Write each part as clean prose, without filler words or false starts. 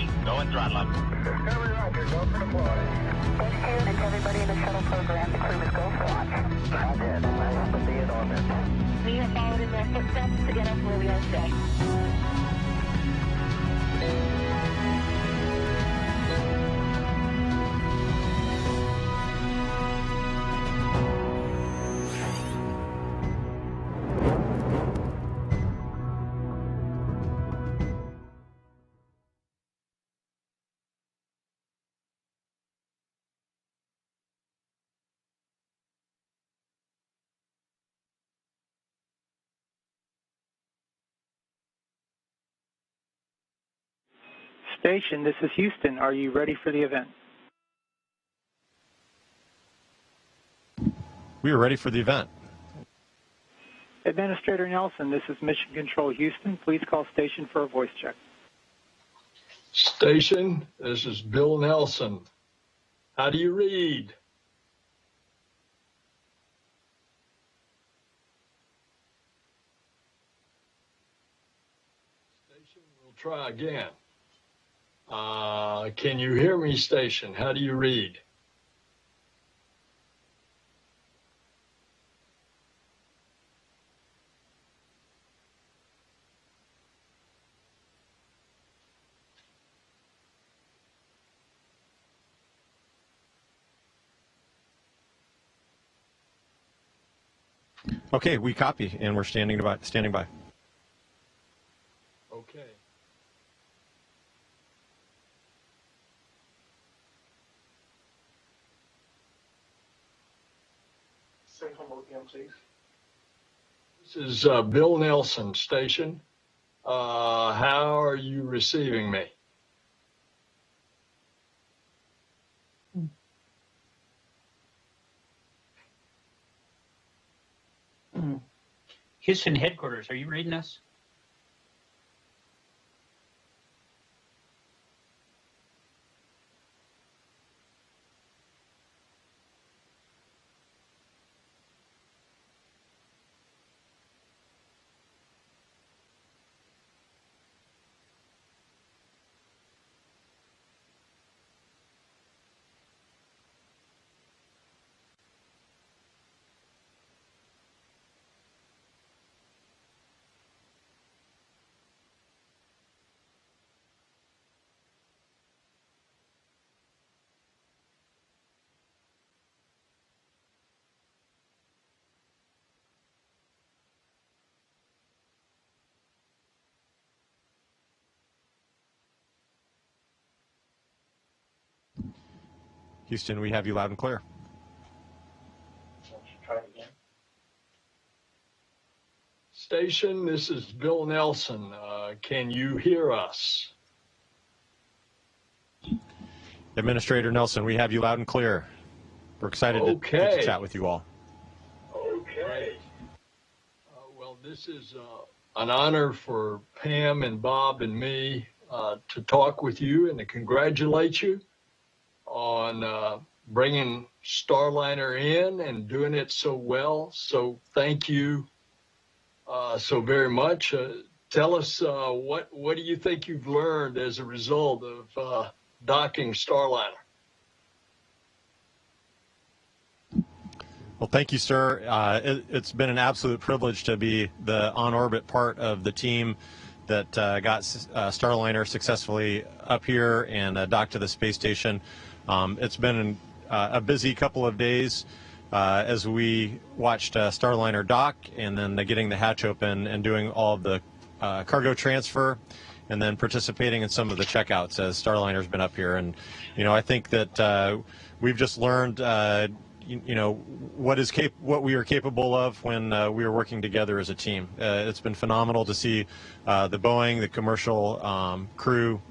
3. Go and throttle up. Discovery Roger, go for deploy. Thank you, and to everybody in the shuttle program, the crew is go for launch. I did. I have to be in orbit. We have followed in their footsteps to get us where we are today. Station, this is Houston. Are you ready for the event? We are ready for the event. Administrator Nelson, this is Mission Control Houston. Please call station for a voice check. Station, this is Bill Nelson. How do you read? Station, we'll try again. Can you hear me, station? How do you read? Okay, we copy, and we're standing by. Okay. Say hello again, please. This is Bill Nelson, station. How are you receiving me? Houston headquarters, are you reading us? Houston, we have you loud and clear. Try it again. Station, this is Bill Nelson. Can you hear us? Administrator Nelson, we have you loud and clear. We're excited to get to chat with you all. Okay. Well, this is an honor for Pam and Bob and me to talk with you and to congratulate you on bringing Starliner in and doing it so well. So thank you so very much. Tell us what do you think you've learned as a result of docking Starliner? Well, thank you, sir. It's been an absolute privilege to be the on-orbit part of the team that got Starliner successfully up here and docked to the space station. It's been a busy couple of days as we watched Starliner dock and then getting the hatch open and doing all of the cargo transfer and then participating in some of the checkouts as Starliner's been up here. And, you know, I think that we've just learned, you know, what we are capable of when we are working together as a team. It's been phenomenal to see the Boeing, the commercial crew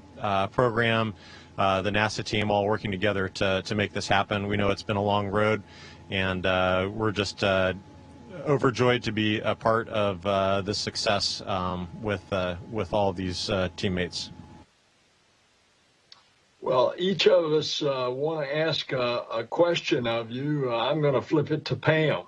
program, the NASA team all working together to make this happen. We know it's been a long road, and we're just overjoyed to be a part of this success with all of these teammates. Well, each of us want to ask a question of you. I'm going to flip it to Pam.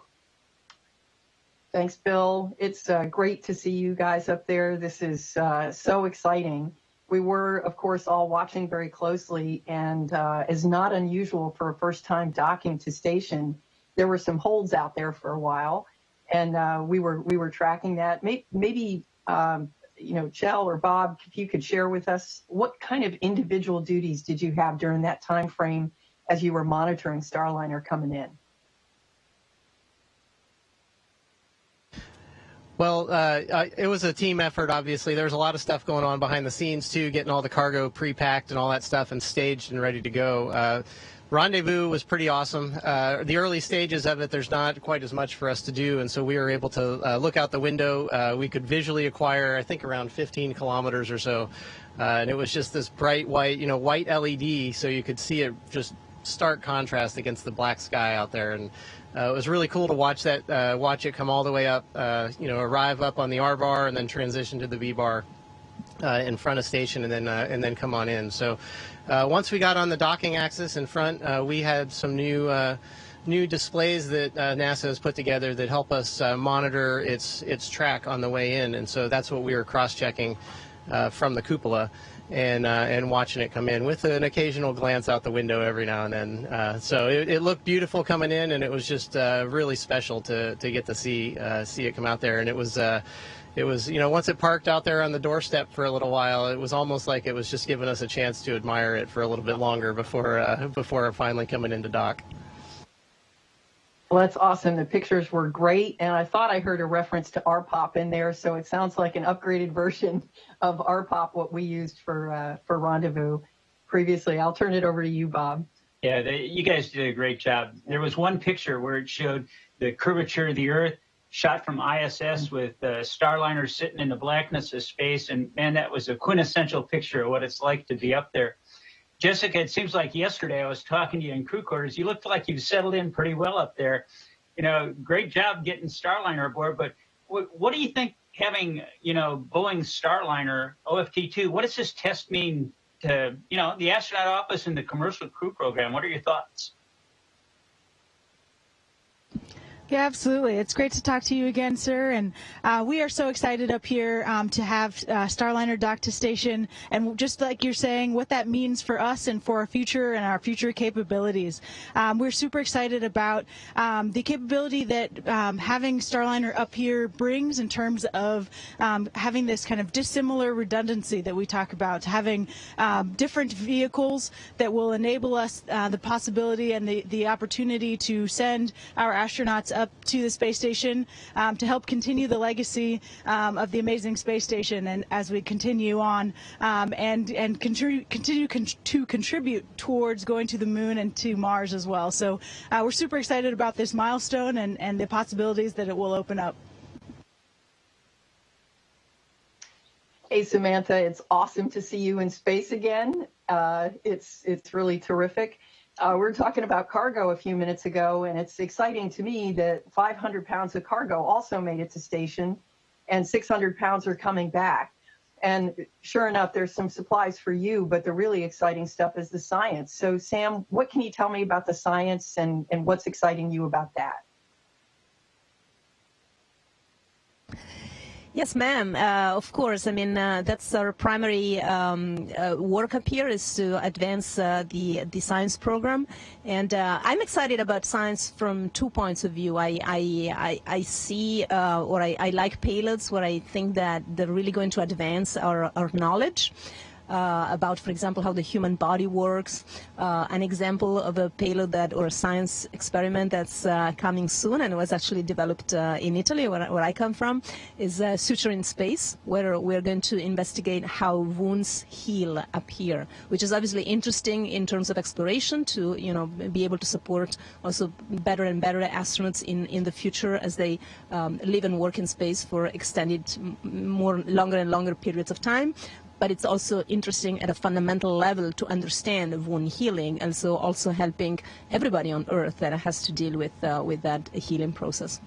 Thanks, Bill. It's great to see you guys up there. This is so exciting. We were, of course, all watching very closely, and is not unusual for a first-time docking to station. There were some holds out there for a while, and we were tracking that. Maybe Chell or Bob, if you could share with us what kind of individual duties did you have during that time frame as you were monitoring Starliner coming in? Well, it was a team effort, obviously. There was a lot of stuff going on behind the scenes, too, getting all the cargo pre-packed and all that stuff and staged and ready to go. Rendezvous was pretty awesome. The early stages of it, there's not quite as much for us to do, and so we were able to look out the window. We could visually acquire, I think, around 15 kilometers or so, and it was just this bright white, white LED, so you could see it just stark contrast against the black sky out there. And it was really cool to watch that, watch it come all the way up, arrive up on the R bar and then transition to the V bar in front of station, and then come on in. So once we got on the docking axis in front, we had some new displays that NASA has put together that help us monitor its track on the way in, and so that's what we were cross-checking from the cupola. And watching it come in with an occasional glance out the window every now and then. So it looked beautiful coming in, and it was just really special to get to see it come out there. And it was once it parked out there on the doorstep for a little while, it was almost like it was just giving us a chance to admire it for a little bit longer before finally coming into dock. Well, that's awesome. The pictures were great, and I thought I heard a reference to RPOP in there, so it sounds like an upgraded version of RPOP, what we used for Rendezvous previously. I'll turn it over to you, Bob. Yeah, you guys did a great job. There was one picture where it showed the curvature of the Earth shot from ISS with Starliner sitting in the blackness of space, and man, that was a quintessential picture of what it's like to be up there. Jessica, it seems like yesterday I was talking to you in crew quarters. You looked like you've settled in pretty well up there. Great job getting Starliner aboard, but what do you think having, Boeing Starliner OFT-2, what does this test mean to, the astronaut office and the commercial crew program? What are your thoughts? Yeah, absolutely. It's great to talk to you again, sir. And we are so excited up here to have Starliner dock to station. And just like you're saying, what that means for us and for our future and our future capabilities. We're super excited about the capability that having Starliner up here brings in terms of having this kind of dissimilar redundancy that we talk about, having different vehicles that will enable us the possibility and the opportunity to send our astronauts up to the space station to help continue the legacy of the amazing space station, and as we continue on and continue to contribute towards going to the moon and to Mars as well. So we're super excited about this milestone and the possibilities that it will open up. Hey, Samantha, it's awesome to see you in space again. It's really terrific. We were talking about cargo a few minutes ago, and it's exciting to me that 500 pounds of cargo also made it to station, and 600 pounds are coming back. And sure enough, there's some supplies for you, but the really exciting stuff is the science. So, Sam, what can you tell me about the science and what's exciting you about that? Yes, ma'am. Of course. I mean, that's our primary work up here is to advance the science program. And I'm excited about science from 2 points of view. I see or I like payloads where I think that they're really going to advance our knowledge. About, for example, how the human body works. An example of a payload or a science experiment that's coming soon and was actually developed in Italy, where I come from, is Suture in Space, where we're going to investigate how wounds heal up here, which is obviously interesting in terms of exploration to, be able to support also better and better astronauts in the future as they live and work in space for extended, longer and longer periods of time. But it's also interesting at a fundamental level to understand wound healing, and so also helping everybody on Earth that has to deal with that healing process.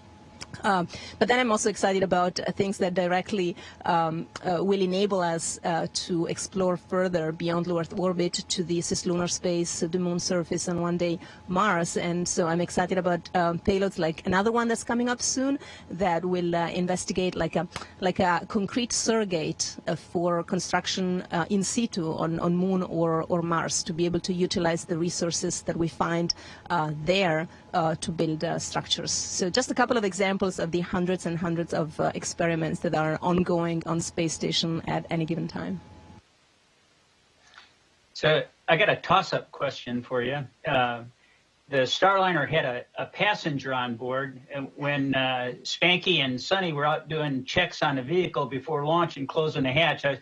But then I'm also excited about things that directly will enable us to explore further beyond low Earth orbit to the cislunar space, the moon surface, and one day Mars. And so I'm excited about payloads like another one that's coming up soon that will investigate like a concrete surrogate for construction in situ on Moon or Mars, to be able to utilize the resources that we find there to build structures. So just a couple of examples of the hundreds and hundreds of experiments that are ongoing on space station at any given time. So I got a toss-up question for you. The Starliner had a passenger on board, and when Spanky and Sonny were out doing checks on the vehicle before launch and closing the hatch, I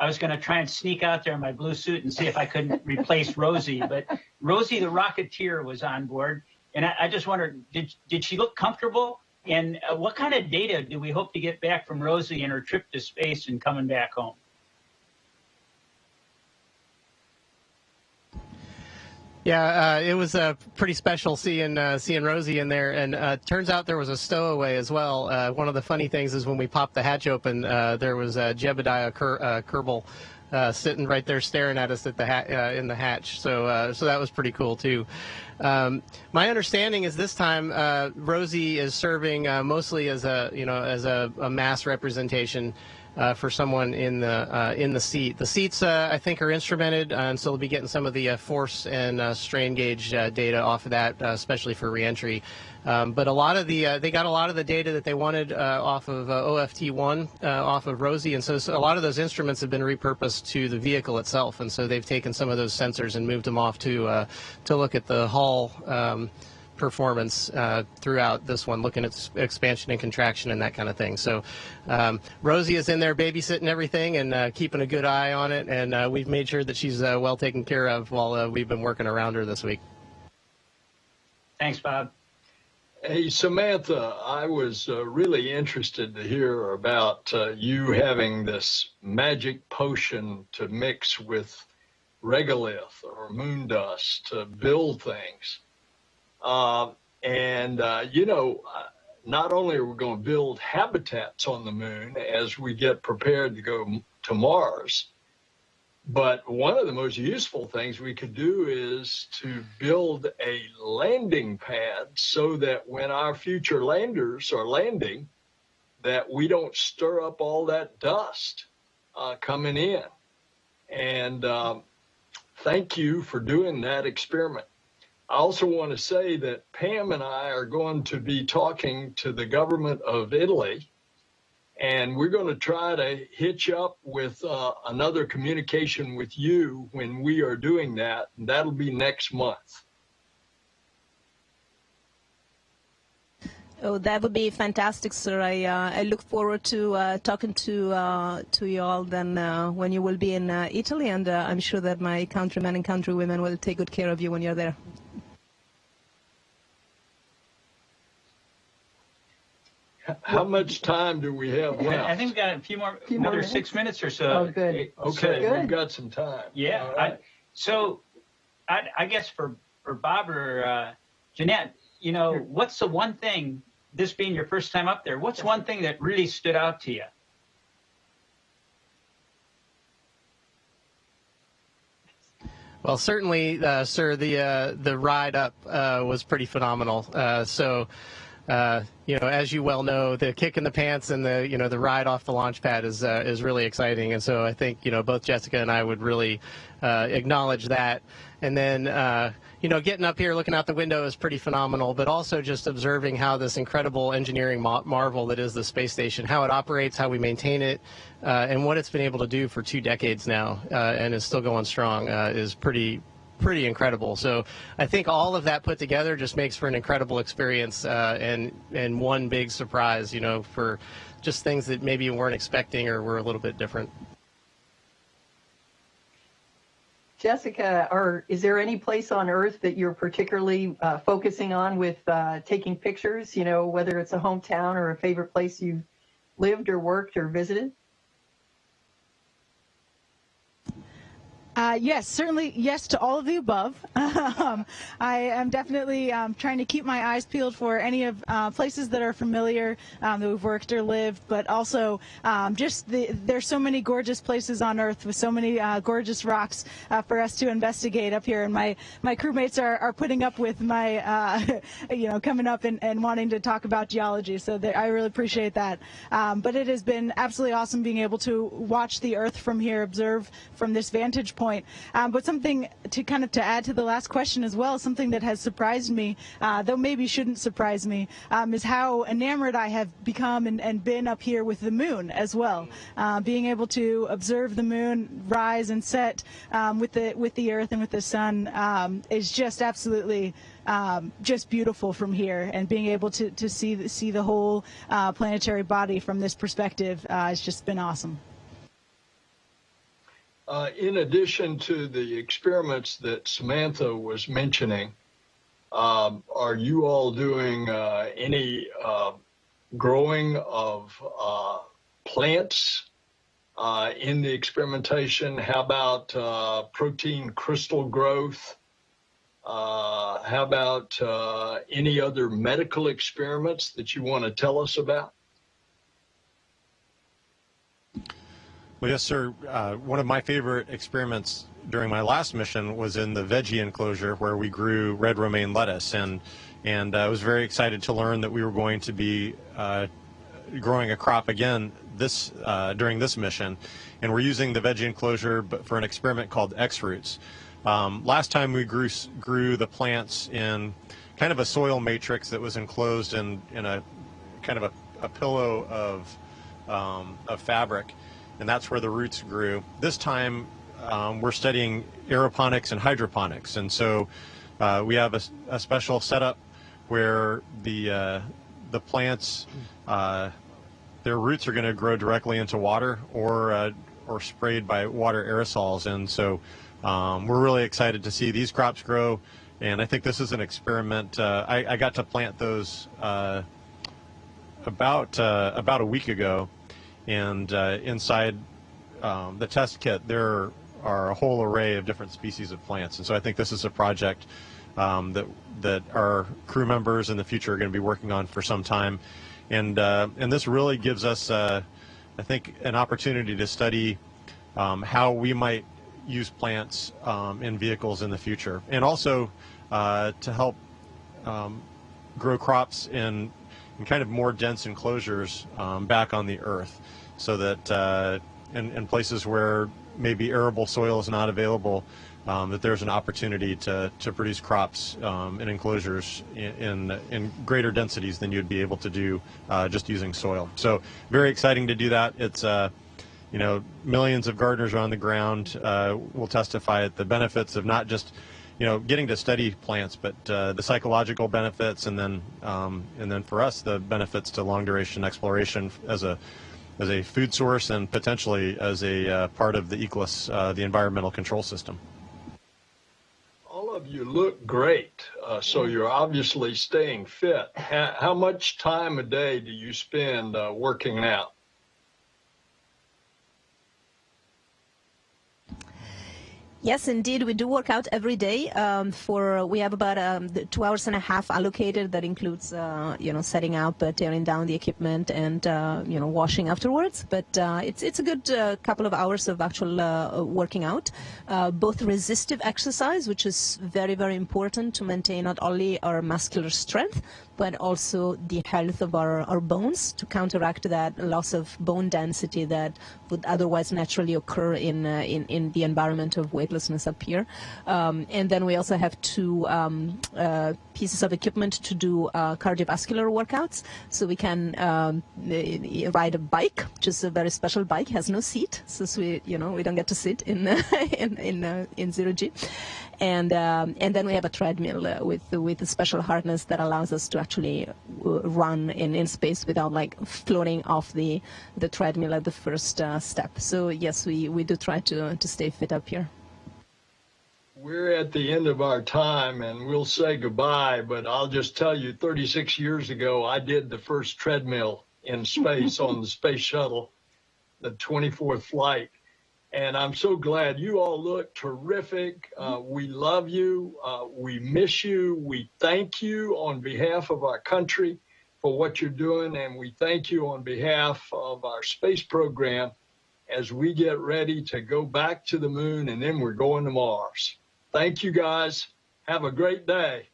was going to try and sneak out there in my blue suit and see if I couldn't replace Rosie. But Rosie the Rocketeer was on board, and I just wondered, did she look comfortable? And what kind of data do we hope to get back from Rosie in her trip to space and coming back home? Yeah, it was pretty special seeing Rosie in there, and turns out there was a stowaway as well. One of the funny things is when we popped the hatch open, there was Jebediah Kerbal sitting right there staring at us at the in the hatch. So that was pretty cool too. My understanding is this time Rosie is serving mostly as a mass representation for someone in the seat. The seats I think are instrumented, and so they'll be getting some of the force and strain gauge data off of that, especially for reentry. But a lot of the they got a lot of the data that they wanted off of OFT1 off of Rosie, and so a lot of those instruments have been repurposed to the vehicle itself, and so they've taken some of those sensors and moved them off to look at the hull performance throughout this one, looking at expansion and contraction and that kind of thing. So Rosie is in there babysitting everything and keeping a good eye on it, and we've made sure that she's well taken care of while we've been working around her this week. Thanks, Bob. Hey, Samantha, I was really interested to hear about you having this magic potion to mix with regolith or moon dust to build things. Not only are we going to build habitats on the moon as we get prepared to go to Mars, but one of the most useful things we could do is to build a landing pad so that when our future landers are landing, that we don't stir up all that dust coming in. And thank you for doing that experiment. I also want to say that Pam and I are going to be talking to the government of Italy, and we're going to try to hitch up with another communication with you when we are doing that, and that'll be next month. Oh, that would be fantastic, sir. I look forward to talking to you all then when you will be in Italy, and I'm sure that my countrymen and countrywomen will take good care of you when you're there. How much time do we have left? I think we've got a few more another minutes? 6 minutes or so. Oh, good. Okay, Good. we've got some time. Yeah. All right. I guess for Bob or Jeanette, what's the one thing, this being your first time up there, what's one thing that really stood out to you? Well, certainly, sir, the ride up was pretty phenomenal. As you well know, the kick in the pants and the ride off the launch pad is really exciting, and so I think both Jessica and I would really acknowledge that. And then getting up here, looking out the window is pretty phenomenal, but also just observing how this incredible engineering marvel that is the space station, how it operates, how we maintain it, and what it's been able to do for 2 decades now, and is still going strong, is pretty incredible. So I think all of that put together just makes for an incredible experience, and one big surprise, for just things that maybe you weren't expecting or were a little bit different. Jessica, is there any place on Earth that you're particularly focusing on with taking pictures, whether it's a hometown or a favorite place you've lived or worked or visited? Yes, certainly yes to all of the above. I am definitely trying to keep my eyes peeled for any of places that are familiar that we've worked or lived, but also there's so many gorgeous places on Earth with so many gorgeous rocks for us to investigate up here. And my crewmates are putting up with my, coming up and wanting to talk about geology. So I really appreciate that. But it has been absolutely awesome being able to watch the Earth from here, observe from this vantage point. But something to add to the last question as well, something that has surprised me, though maybe shouldn't surprise me, is how enamored I have become and been up here with the moon as well. Being able to observe the moon rise and set with the Earth and with the sun is just absolutely just beautiful from here, and being able to see the whole planetary body from this perspective has just been awesome. In addition to the experiments that Samantha was mentioning, are you all doing any growing of plants in the experimentation? How about protein crystal growth? How about any other medical experiments that you want to tell us about? Well, yes, sir. One of my favorite experiments during my last mission was in the veggie enclosure where we grew red romaine lettuce, and I was very excited to learn that we were going to be growing a crop again during this mission, and we're using the veggie enclosure but for an experiment called X-Roots. Last time we grew the plants in kind of a soil matrix that was enclosed in a kind of a pillow of fabric, and that's where the roots grew. This time we're studying aeroponics and hydroponics, and so we have a special setup where the plants, their roots are going to grow directly into water or sprayed by water aerosols, and so we're really excited to see these crops grow. And I think this is an experiment. I got to plant those about a week ago. And inside the test kit, there are a whole array of different species of plants. And so I think this is a project that our crew members in the future are going to be working on for some time. And this really gives us, I think, an opportunity to study how we might use plants in vehicles in the future, and also to help grow crops in kind of more dense enclosures back on the Earth, so that in places where maybe arable soil is not available, that there's an opportunity to produce crops in enclosures in greater densities than you'd be able to do just using soil. So very exciting to do that. It's millions of gardeners are on the ground will testify at the benefits of not just getting to study plants, but the psychological benefits, and then for us the benefits to long duration exploration as a food source, and potentially as a part of the ECLS, the environmental control system. All of you look great, so you're obviously staying fit. How much time a day do you spend working out? Yes, indeed, we do work out every day. We have about 2 hours and a half allocated. That includes, setting up, tearing down the equipment, and washing afterwards. But it's a good couple of hours of actual working out. Both resistive exercise, which is very, very important to maintain not only our muscular strength, but also the health of our bones, to counteract that loss of bone density that would otherwise naturally occur in the environment of weightlessness up here. And then we also have two pieces of equipment to do cardiovascular workouts. So we can ride a bike, which is a very special bike, has no seat, since we don't get to sit in zero G. And then we have a treadmill with a special harness that allows us to actually run in space without floating off the treadmill at the first step. So yes, we do try to stay fit up here. We're at the end of our time, and we'll say goodbye, but I'll just tell you, 36 years ago, I did the first treadmill in space on the space shuttle, the 24th flight. And I'm so glad you all look terrific. We love you. We miss you. We thank you on behalf of our country for what you're doing. And we thank you on behalf of our space program as we get ready to go back to the moon, and then we're going to Mars. Thank you, guys. Have a great day.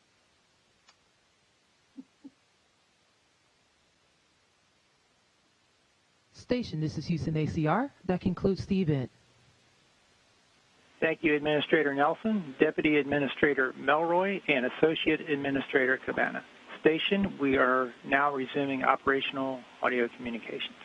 Station, this is Houston ACR. That concludes the event. Thank you, Administrator Nelson, Deputy Administrator Melroy, and Associate Administrator Cabana. Station, we are now resuming operational audio communications.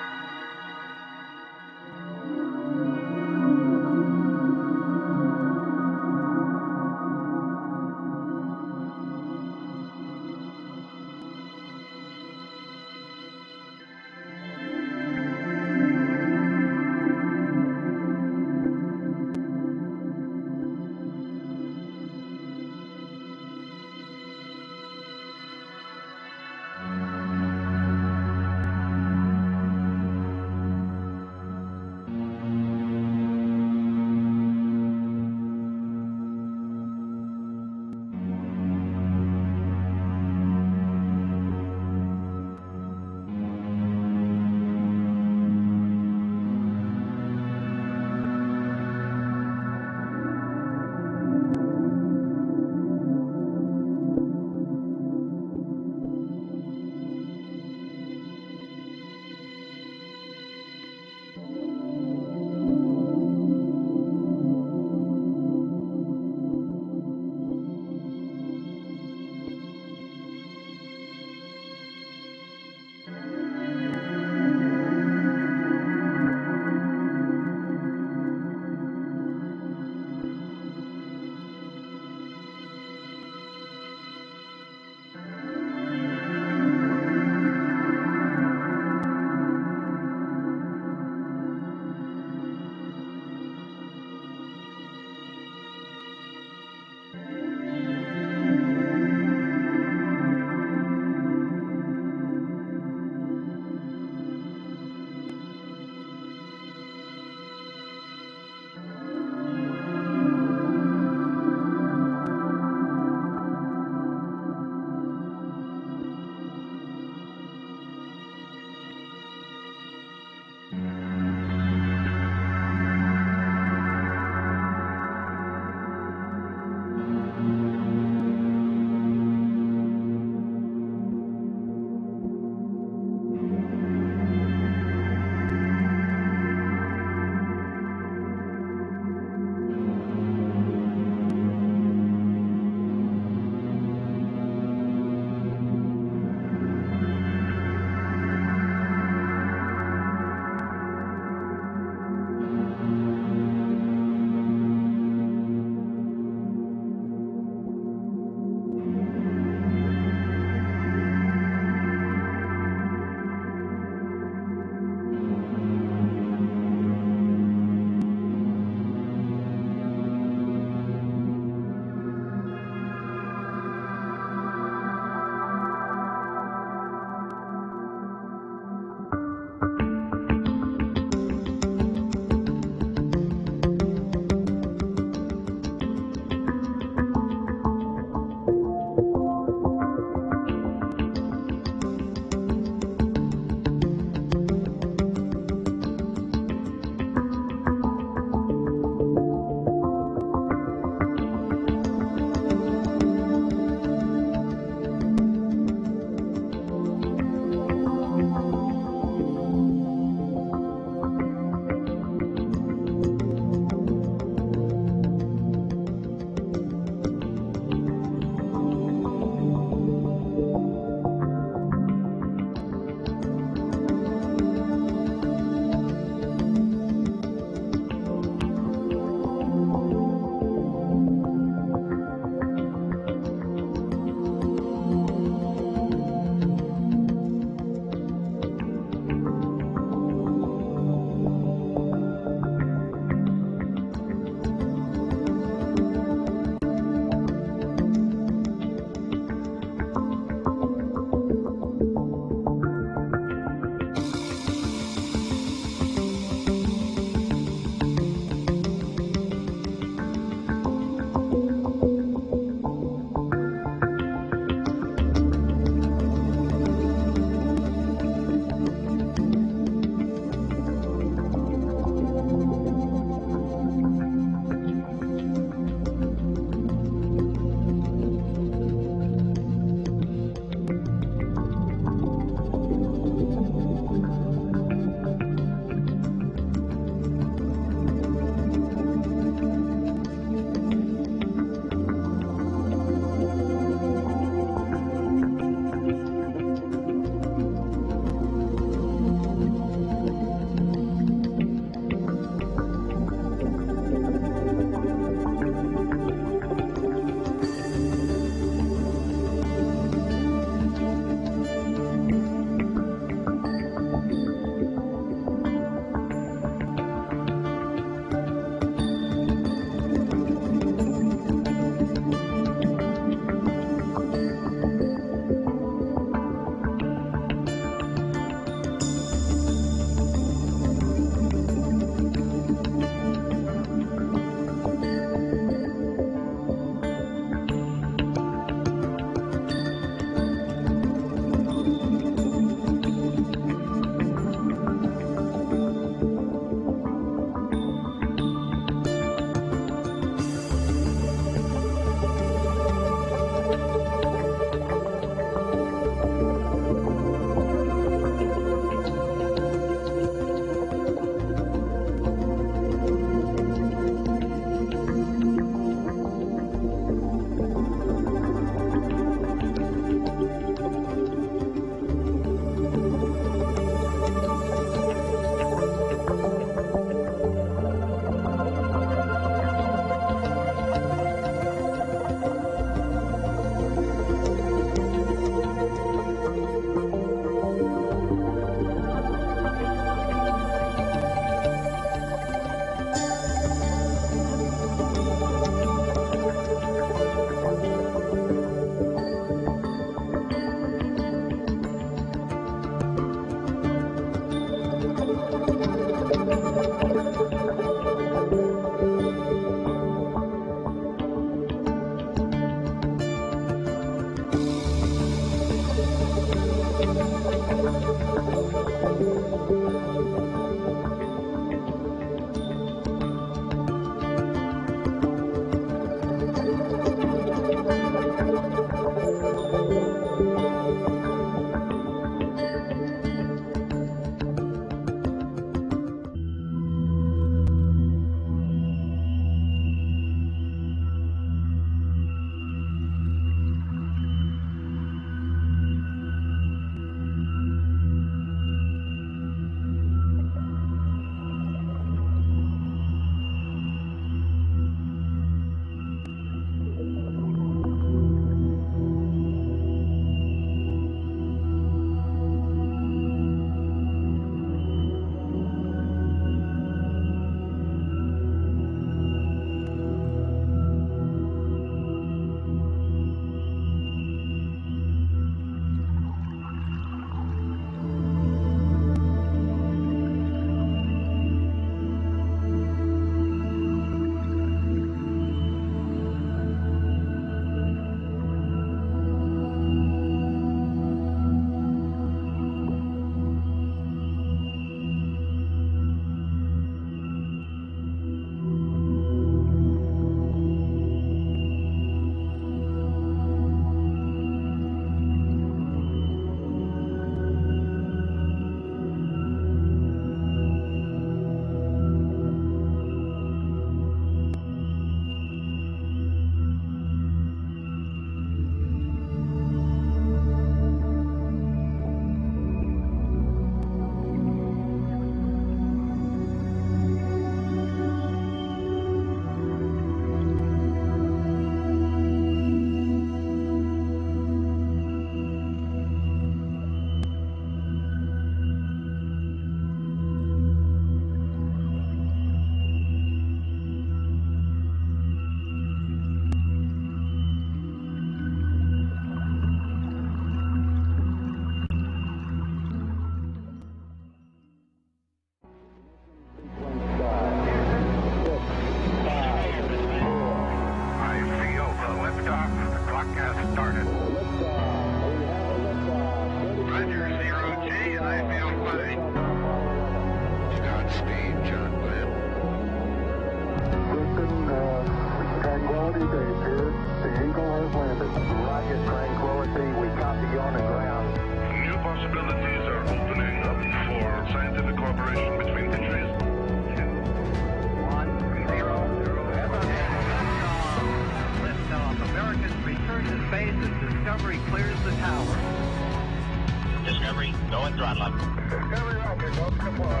Go and throttle up. Discovery Roger, go for deploy.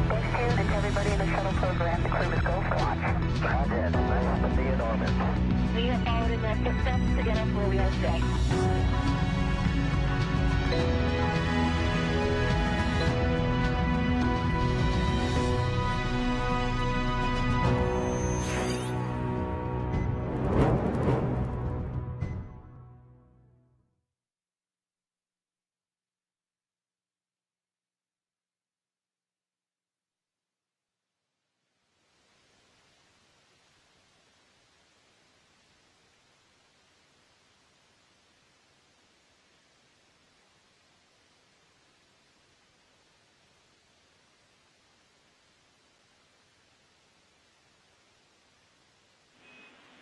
Thank you, and to everybody in the shuttle program, the crew is go for launch. I did. I happen to be in orbit. We have followed in their footsteps to get us where we are today.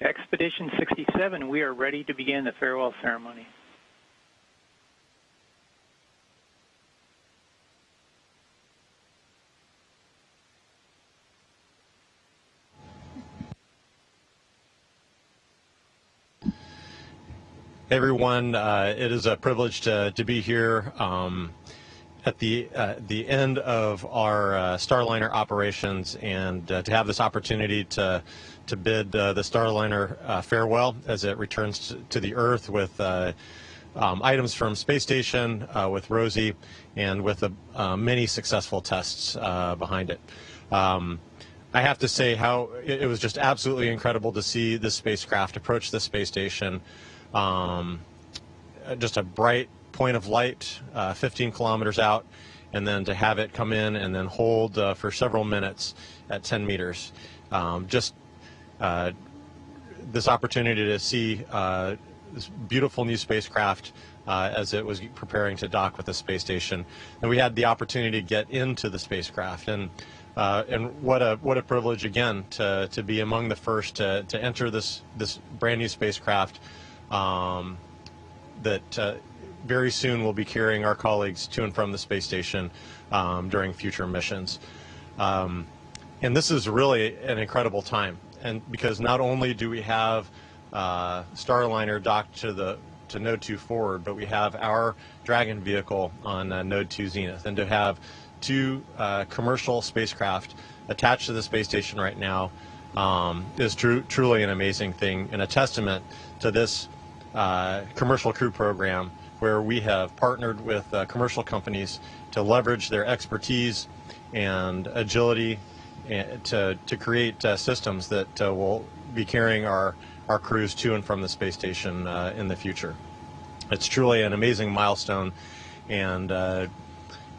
Expedition 67, we are ready to begin the farewell ceremony. Hey everyone, it is a privilege to be here at the end of our Starliner operations, and to have this opportunity to bid the Starliner farewell as it returns to the Earth with items from space station, with Rosie, and with many successful tests behind it. I have to say how it was just absolutely incredible to see this spacecraft approach the space station. Just a bright point of light 15 kilometers out, and then to have it come in and then hold for several minutes at 10 meters. This opportunity to see this beautiful new spacecraft as it was preparing to dock with the space station, and we had the opportunity to get into the spacecraft, and what a privilege again to be among the first to enter this brand new spacecraft that very soon will be carrying our colleagues to and from the space station during future missions. And this is really an incredible time, and because not only do we have Starliner docked to Node 2 forward, but we have our Dragon vehicle on Node 2 Zenith, and to have two commercial spacecraft attached to the space station right now is truly an amazing thing, and a testament to this commercial crew program, where we have partnered with commercial companies to leverage their expertise and agility to create systems that will be carrying our crews to and from the space station in the future. It's truly an amazing milestone, and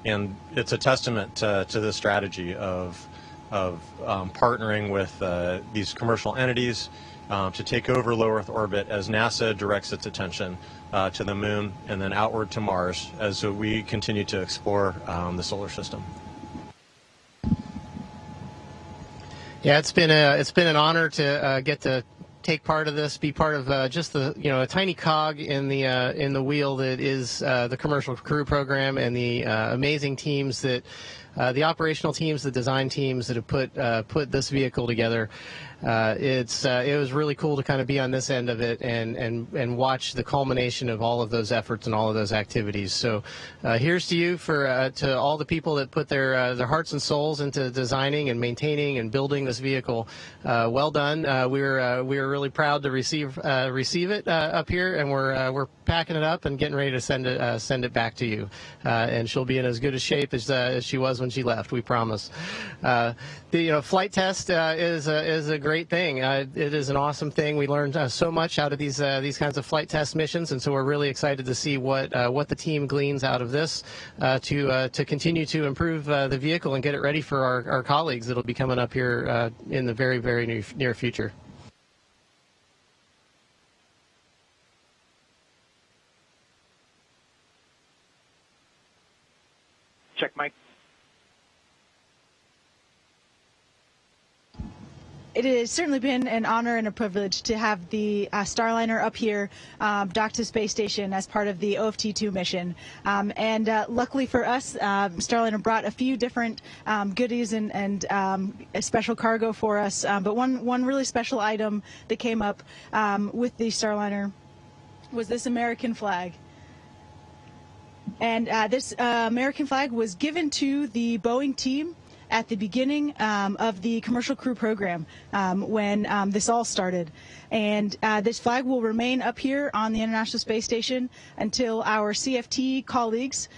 it's a testament to the strategy of partnering with these commercial entities to take over low Earth orbit as NASA directs its attention to the moon and then outward to Mars as we continue to explore the solar system. Yeah, it's been an honor to get to take part of this, be part of just a tiny cog in the wheel that is the commercial crew program, and the amazing teams that the operational teams, the design teams that have put this vehicle together. It was really cool to kind of be on this end of it and watch the culmination of all of those efforts and all of those activities. So here's to you to all the people that put their hearts and souls into designing and maintaining and building this vehicle. Well done. We're really proud to receive it up here, and we're packing it up and getting ready to send it back to you. And she'll be in as good a shape as she was when she left. We promise. The flight test is a great thing. It is an awesome thing. We learned so much out of these kinds of flight test missions, and so we're really excited to see what the team gleans out of this to continue to improve the vehicle and get it ready for our colleagues that'll be coming up here in the very, very near future. Check mic. It has certainly been an honor and a privilege to have the Starliner up here docked to space station as part of the OFT-2 mission. And luckily for us, Starliner brought a few different goodies and a special cargo for us. But one really special item that came up with the Starliner was this American flag. And this American flag was given to the Boeing team at the beginning of the commercial crew program when this all started. And this flag will remain up here on the International Space Station until our CFT colleagues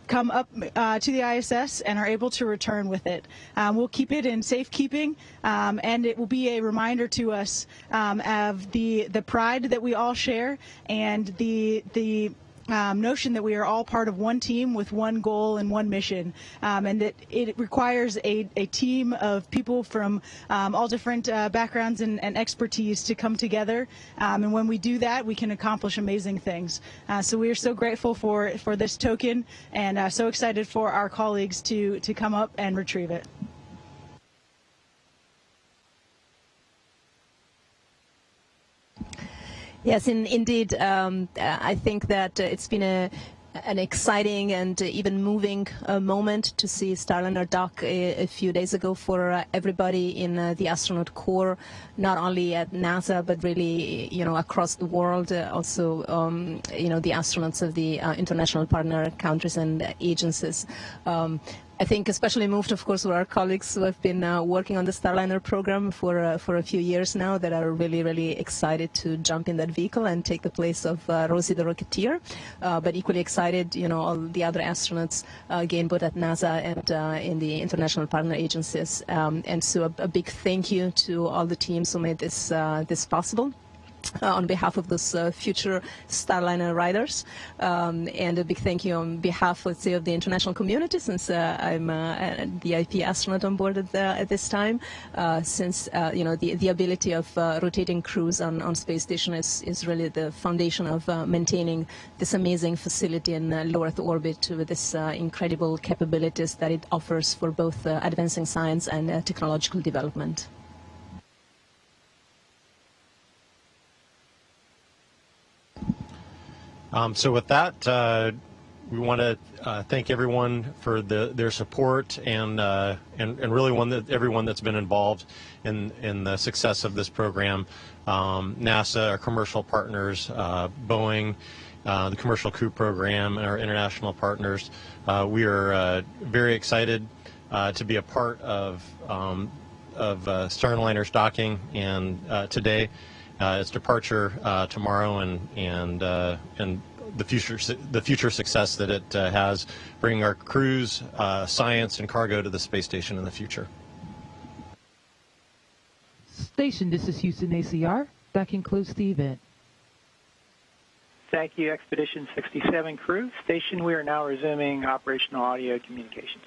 come up to the ISS and are able to return with it. We'll keep it in safekeeping, and it will be a reminder to us of the pride that we all share and the notion that we are all part of one team with one goal and one mission, and that it requires a team of people from all different backgrounds and expertise to come together, and when we do that, we can accomplish amazing things. So we are so grateful for this token, and so excited for our colleagues to come up and retrieve it. Yes, indeed. I think that it's been an exciting and even moving moment to see Starliner dock a few days ago for everybody in the astronaut corps, not only at NASA but really, across the world. Also, the astronauts of the international partner countries and agencies. I think especially moved, of course, were our colleagues who have been working on the Starliner program for a few years now, that are really, really excited to jump in that vehicle and take the place of Rosie the Rocketeer. But equally excited, all the other astronauts, again, both at NASA and in the international partner agencies. And so a big thank you to all the teams who made this possible. On behalf of those future Starliner riders, and a big thank you on behalf, let's say, of the international community, since I'm a VIP astronaut on board at this time, since the ability of rotating crews on space station is really the foundation of maintaining this amazing facility in low Earth orbit with this incredible capabilities that it offers for both advancing science and technological development. So with that, we want to thank everyone for their support and really everyone that's been involved in the success of this program. NASA, our commercial partners, Boeing, the commercial crew program, and our international partners. We are very excited to be a part of Starliner's docking and today. Its departure tomorrow, and the future success that it has, bringing our crews, science, and cargo to the space station in the future. Station, this is Houston ACR. That concludes the event. Thank you, Expedition 67 crew. Station, we are now resuming operational audio communications.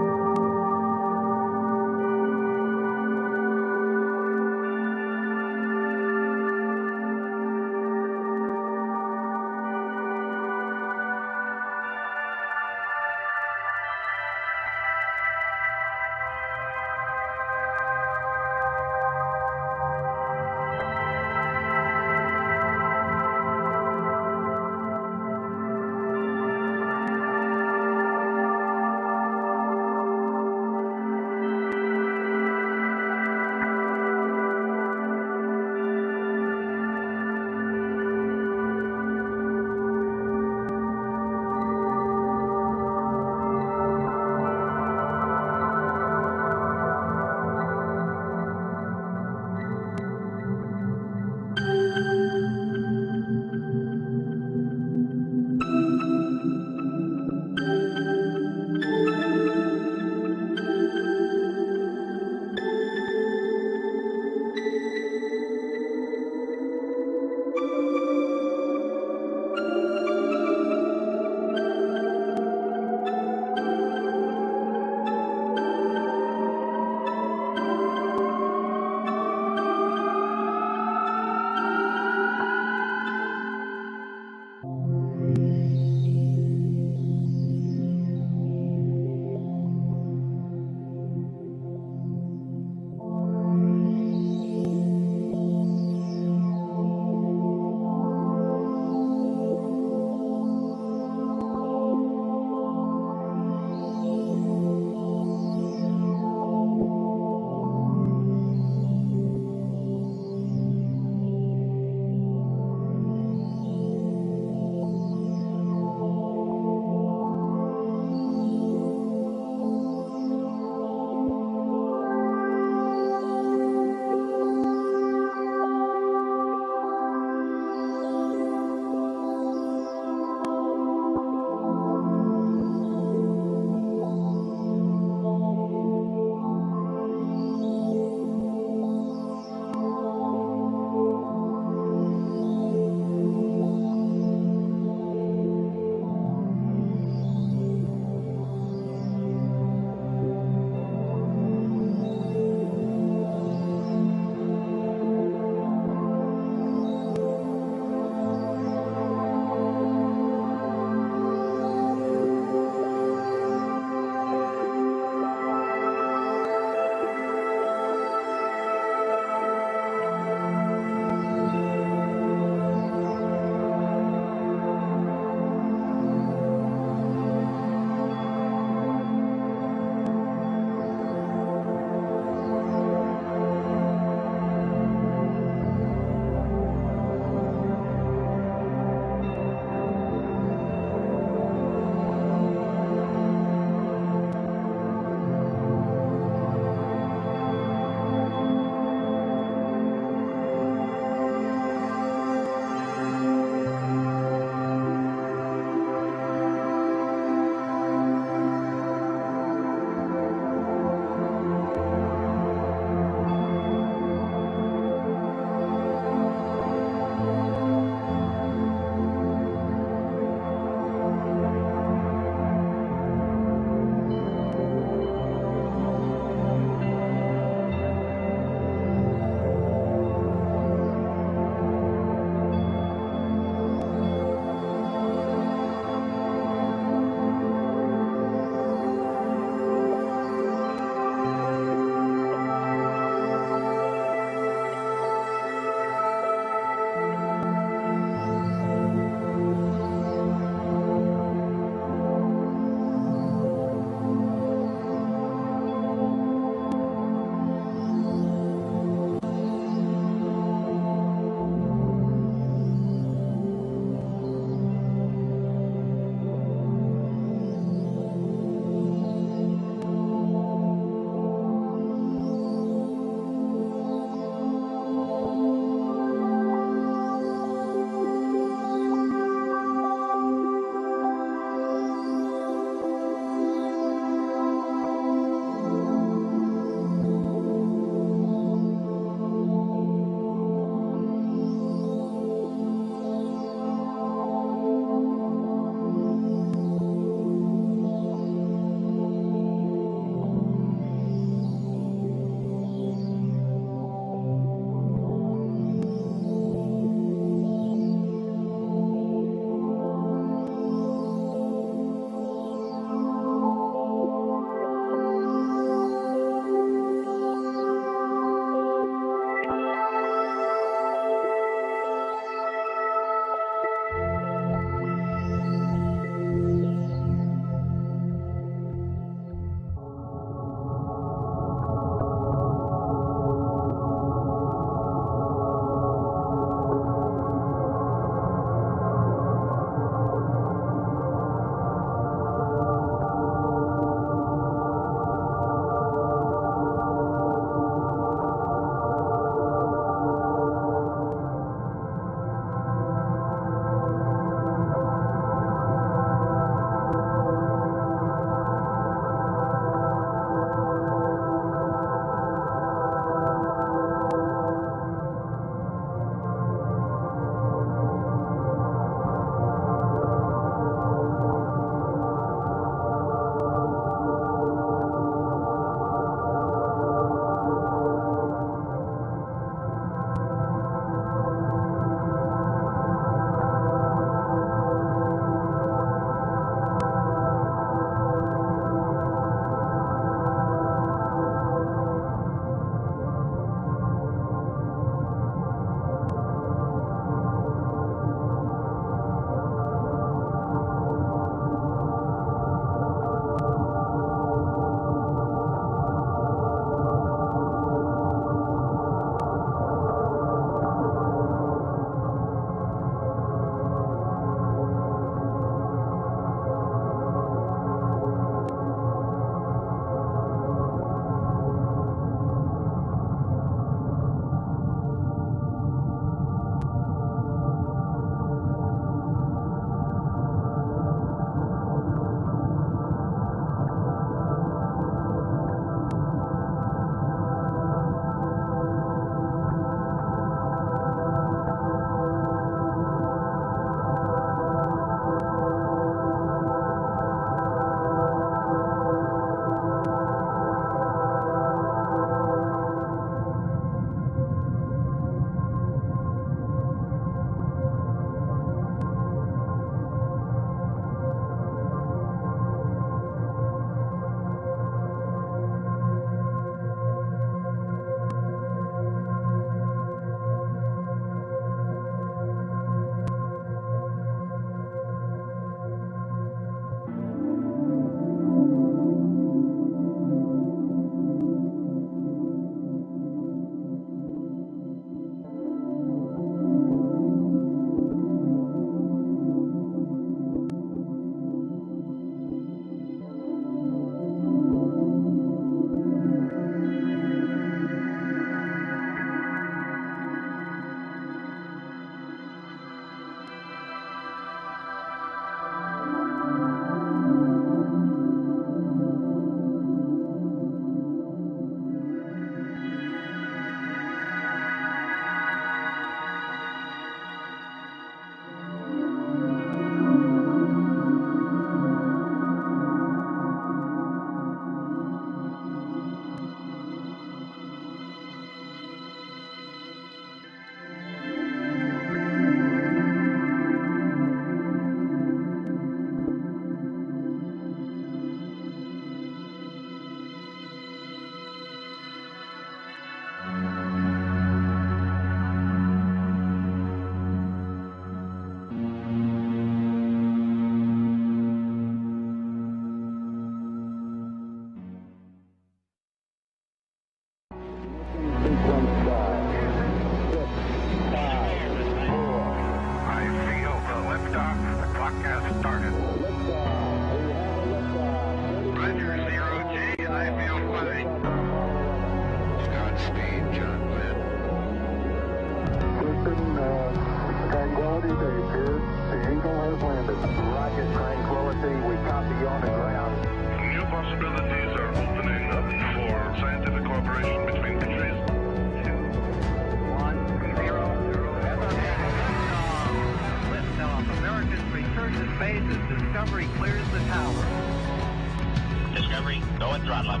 on.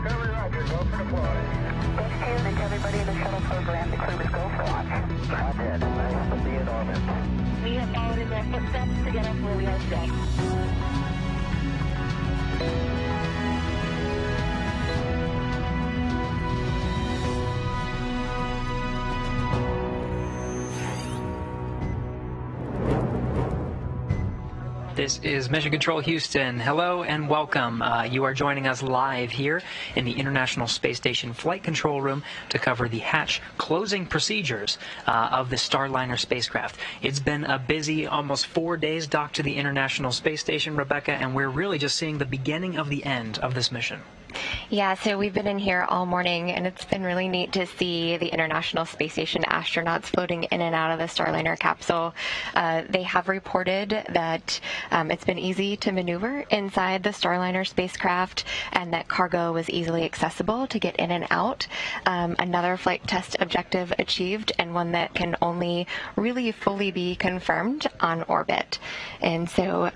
Every roger, go for deploy. Thank you, and everybody in the shuttle program, the crew is go for launch. Roger, nice to be in orbit. We have followed in their footsteps to get us where we are today. This is Mission Control Houston. Hello and welcome. You are joining us live here in the International Space Station Flight Control Room to cover the hatch closing procedures of the Starliner spacecraft. It's been a busy almost 4 days docked to the International Space Station, Rebecca, and we're really just seeing the beginning of the end of this mission. Yeah, so we've been in here all morning, and it's been really neat to see the International Space Station astronauts floating in and out of the Starliner capsule. They have reported that it's been easy to maneuver inside the Starliner spacecraft and that cargo was easily accessible to get in and out. Another flight test objective achieved, and one that can only really fully be confirmed on orbit. And so,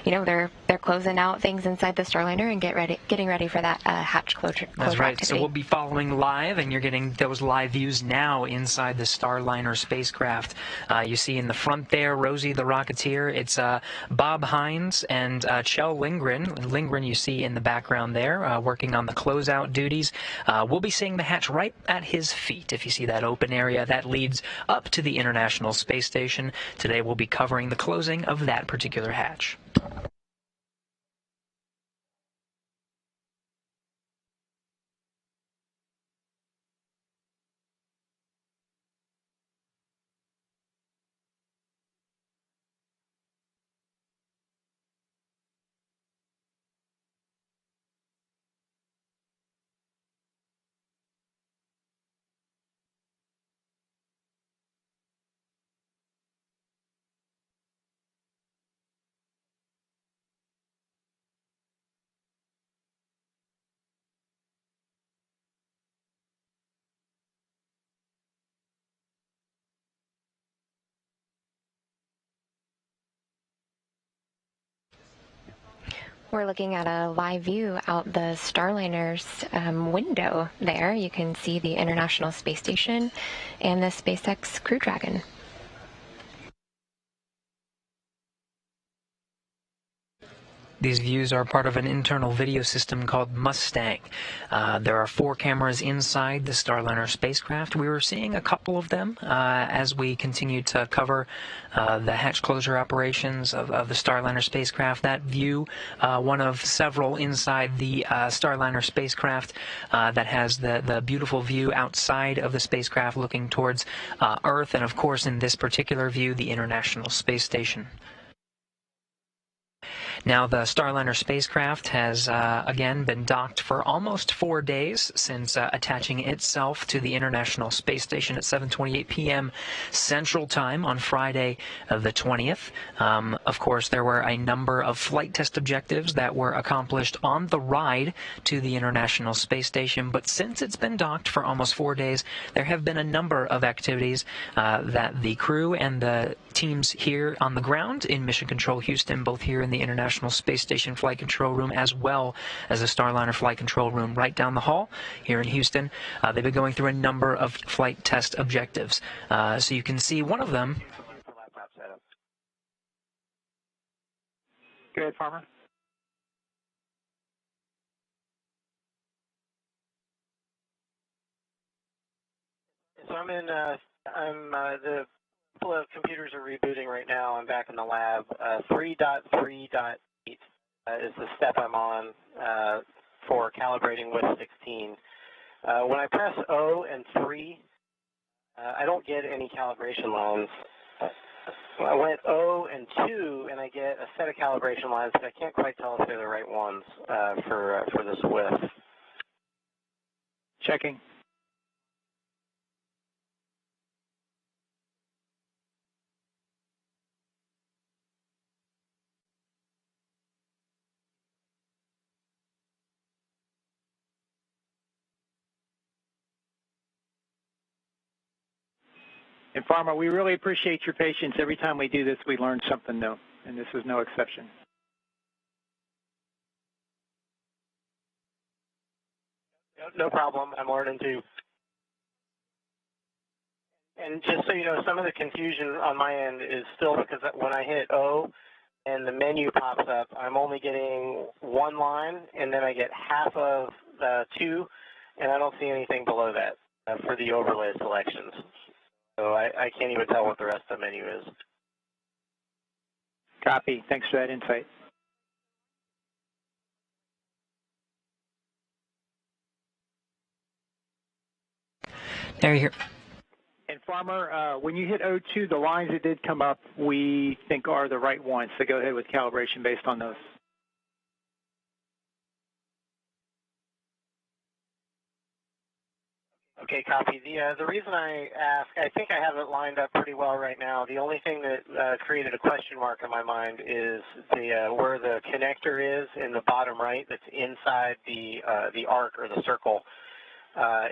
they're closing out things inside the Starliner and getting ready for that hatch closure. That's right. Activity. So we'll be following live, and you're getting those live views now inside the Starliner spacecraft. You see in the front there, Rosie the Rocketeer. It's Bob Hines and Kjell Lindgren. Lindgren you see in the background there, working on the closeout duties. We'll be seeing the hatch right at his feet. If you see that open area, that leads up to the International Space Station. Today we'll be covering the closing of that particular hatch. We're looking at a live view out the Starliner's window there. You can see the International Space Station and the SpaceX Crew Dragon. These views are part of an internal video system called Mustang. There are 4 cameras inside the Starliner spacecraft. We were seeing a couple of them as we continued to cover the hatch closure operations of the Starliner spacecraft. That view, one of several inside the Starliner spacecraft that has the beautiful view outside of the spacecraft looking towards Earth, and of course in this particular view, the International Space Station. Now, the Starliner spacecraft has, again, been docked for almost 4 days since attaching itself to the International Space Station at 7:28 p.m. Central Time on Friday the 20th. Of course, there were a number of flight test objectives that were accomplished on the ride to the International Space Station, but since it's been docked for almost 4 days, there have been a number of activities that the crew and the teams here on the ground in Mission Control Houston, both here in the International Space Station Flight Control Room as well as the Starliner Flight Control Room right down the hall here in Houston. They've been going through a number of flight test objectives. So you can see one of them. Go ahead, Farmer. So the couple of computers are rebooting right now. I'm back in the lab. 3.3.8 is the step I'm on for calibrating with 16. When I press O and 3, I don't get any calibration lines. I went O and 2, and I get a set of calibration lines, but I can't quite tell if they're the right ones for this width. Checking. And Pharma, we really appreciate your patience. Every time we do this, we learn something new, and this is no exception. no problem. I'm learning too. And just so you know, some of the confusion on my end is still because when I hit O and the menu pops up, I'm only getting one line, and then I get half of two, and I don't see anything below that for the overlay selections. So I can't even tell what the rest of the menu is. Copy. Thanks for that insight. There you hear. And Farmer, when you hit O2, the lines that did come up, we think are the right ones. So go ahead with calibration based on those. Okay, copy. The reason I ask, I think I have it lined up pretty well right now. The only thing that created a question mark in my mind is where the connector is in the bottom right that's inside the arc or the circle.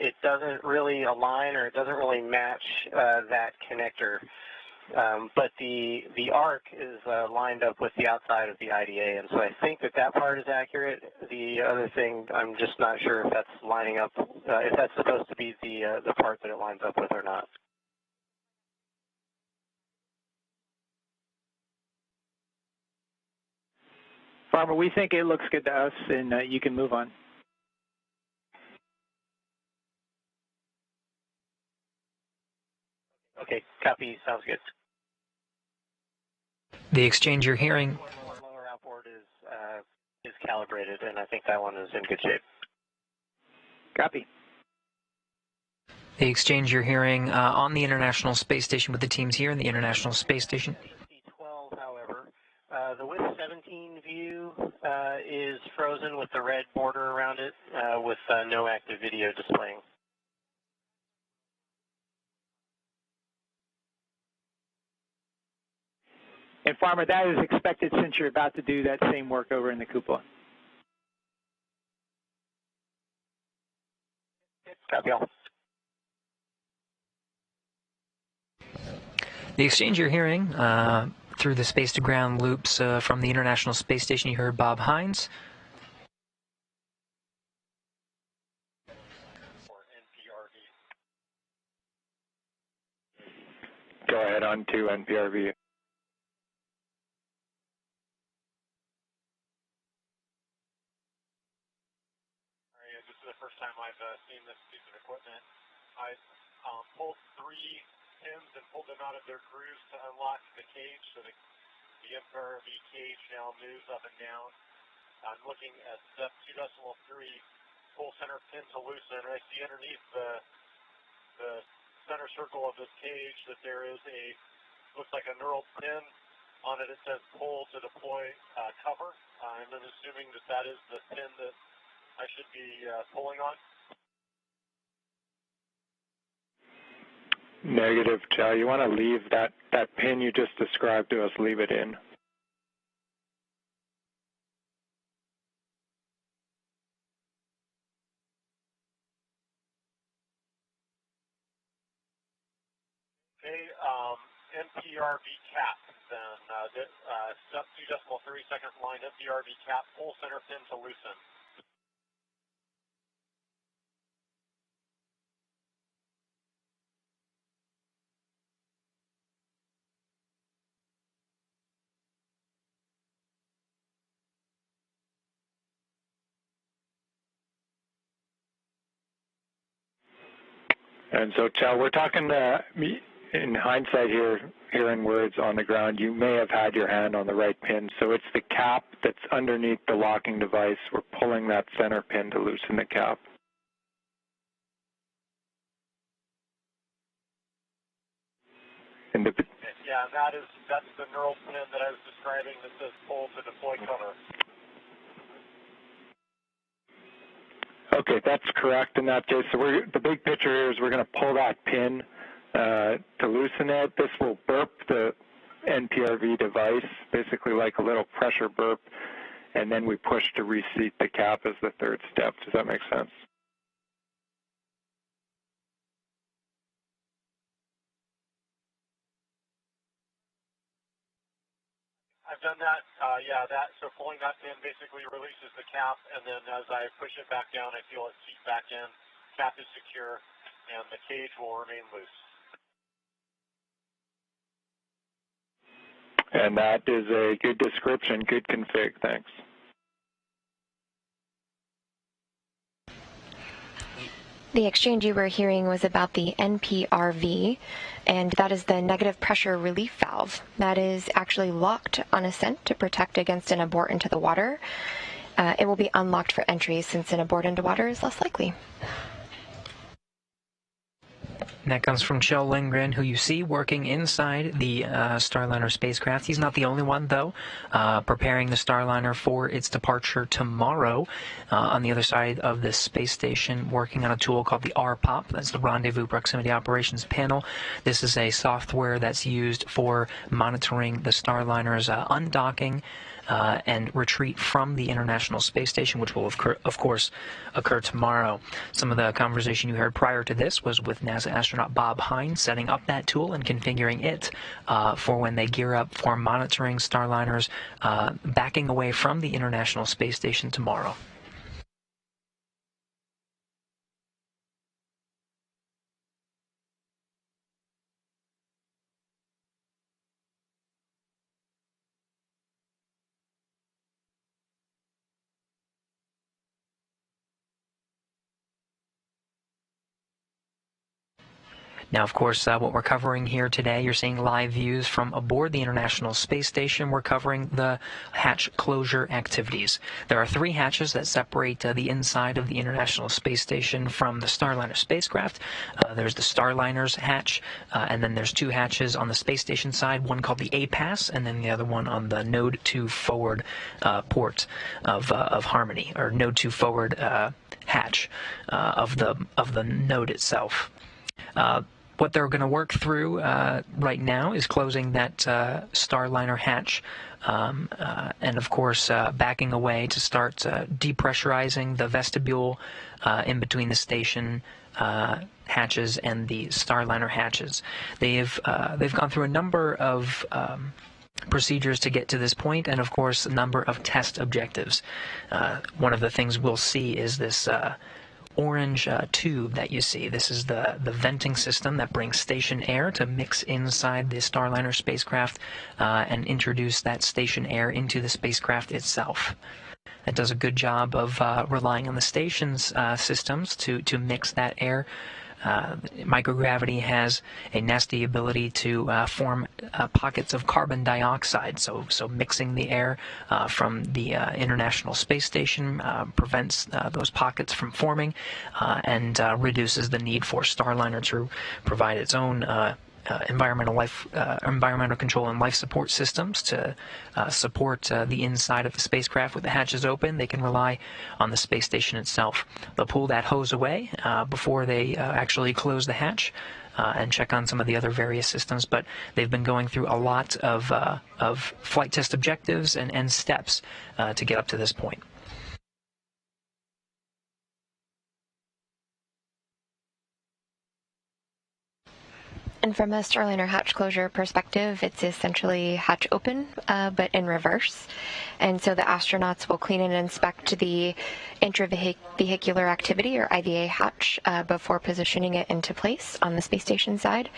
It doesn't really align, or it doesn't really match that connector. But the arc is lined up with the outside of the IDA, and so I think that part is accurate. The other thing, I'm just not sure if that's lining up, if that's supposed to be the part that it lines up with or not. Farmer, we think it looks good to us, and you can move on. Okay, copy. Sounds good. The exchange you're hearing. Lower outboard is calibrated, and I think that one is in good shape. Copy. The exchange you're hearing on the International Space Station with the teams here in the International Space Station. AC-12, however, the WIS 17 view is frozen with the red border around it with no active video displaying. And Farmer, that is expected since you're about to do that same work over in the cupola. Copy all. The exchange you're hearing through the space-to-ground loops from the International Space Station, you heard Bob Hines. Go ahead on to NPRV. First time I've seen this piece of equipment. I pulled 3 pins and pulled them out of their grooves to unlock the cage, so the NPRV cage now moves up and down. I'm looking at step 2.3, pull center pin to loosen, and I see underneath the center circle of this cage that there is looks like a knurled pin. On it, it says pull to deploy cover. I'm assuming that is the pin that I should be pulling on. Negative, Chow. You want to leave that pin you just described to us, leave it in. Okay, NPRV cap, then step 2.3, second line, NPRV cap, pull center pin to loosen. And so, Chow, we're talking in hindsight here, hearing words on the ground, you may have had your hand on the right pin. So it's the cap that's underneath the locking device. We're pulling that center pin to loosen the cap. And yeah, that's the knurled pin that I was describing that says pull to deploy cover. Okay, that's correct in that case. So the big picture here is we're going to pull that pin to loosen it. This will burp the NPRV device, basically like a little pressure burp, and then we push to reseat the cap as the third step. Does that make sense? I'm I've done that. Yeah, so pulling that pin basically releases the cap, and then as I push it back down, I feel it seat back in. Cap is secure, and the cage will remain loose. And that is a good description, good config, thanks. The exchange you were hearing was about the NPRV, and that is the negative pressure relief valve. That is actually locked on ascent to protect against an abort into the water. It will be unlocked for entry since an abort into water is less likely. And that comes from Kjell Lindgren, who you see working inside the Starliner spacecraft. He's not the only one, though, preparing the Starliner for its departure tomorrow. On the other side of the space station, working on a tool called the RPOP. That's the Rendezvous Proximity Operations Panel. This is a software that's used for monitoring the Starliner's undocking and retreat from the International Space Station, which will, of course, occur tomorrow. Some of the conversation you heard prior to this was with NASA astronaut Bob Hine setting up that tool and configuring it for when they gear up for monitoring Starliners backing away from the International Space Station tomorrow. Now, of course, what we're covering here today, you're seeing live views from aboard the International Space Station. We're covering the hatch closure activities. There are 3 hatches that separate the inside of the International Space Station from the Starliner spacecraft. There's the Starliner's hatch, and then there's 2 hatches on the space station side, one called the A-Pass, and then the other one on the Node 2 forward port of Harmony, or Node 2 forward hatch of the node itself. What they're going to work through right now is closing that Starliner hatch and, of course, backing away to start depressurizing the vestibule in between the station hatches and the Starliner hatches. They've gone through a number of procedures to get to this point, and, of course, a number of test objectives. One of the things we'll see is this orange tube that you see. This is the venting system that brings station air to mix inside the Starliner spacecraft and introduce that station air into the spacecraft itself. It does a good job of relying on the station's systems to mix that air. Microgravity has a nasty ability to form pockets of carbon dioxide, so mixing the air from the International Space Station prevents those pockets from forming and reduces the need for Starliner to provide its own environmental control and life support systems to support the inside of the spacecraft. With the hatches open, they can rely on the space station itself. They'll pull that hose away before they actually close the hatch and check on some of the other various systems, but they've been going through a lot of flight test objectives and steps to get up to this point. And from a Starliner hatch closure perspective, it's essentially hatch open, but in reverse. And so the astronauts will clean and inspect the intravehicular activity, or IVA hatch, before positioning it into place on the space station side.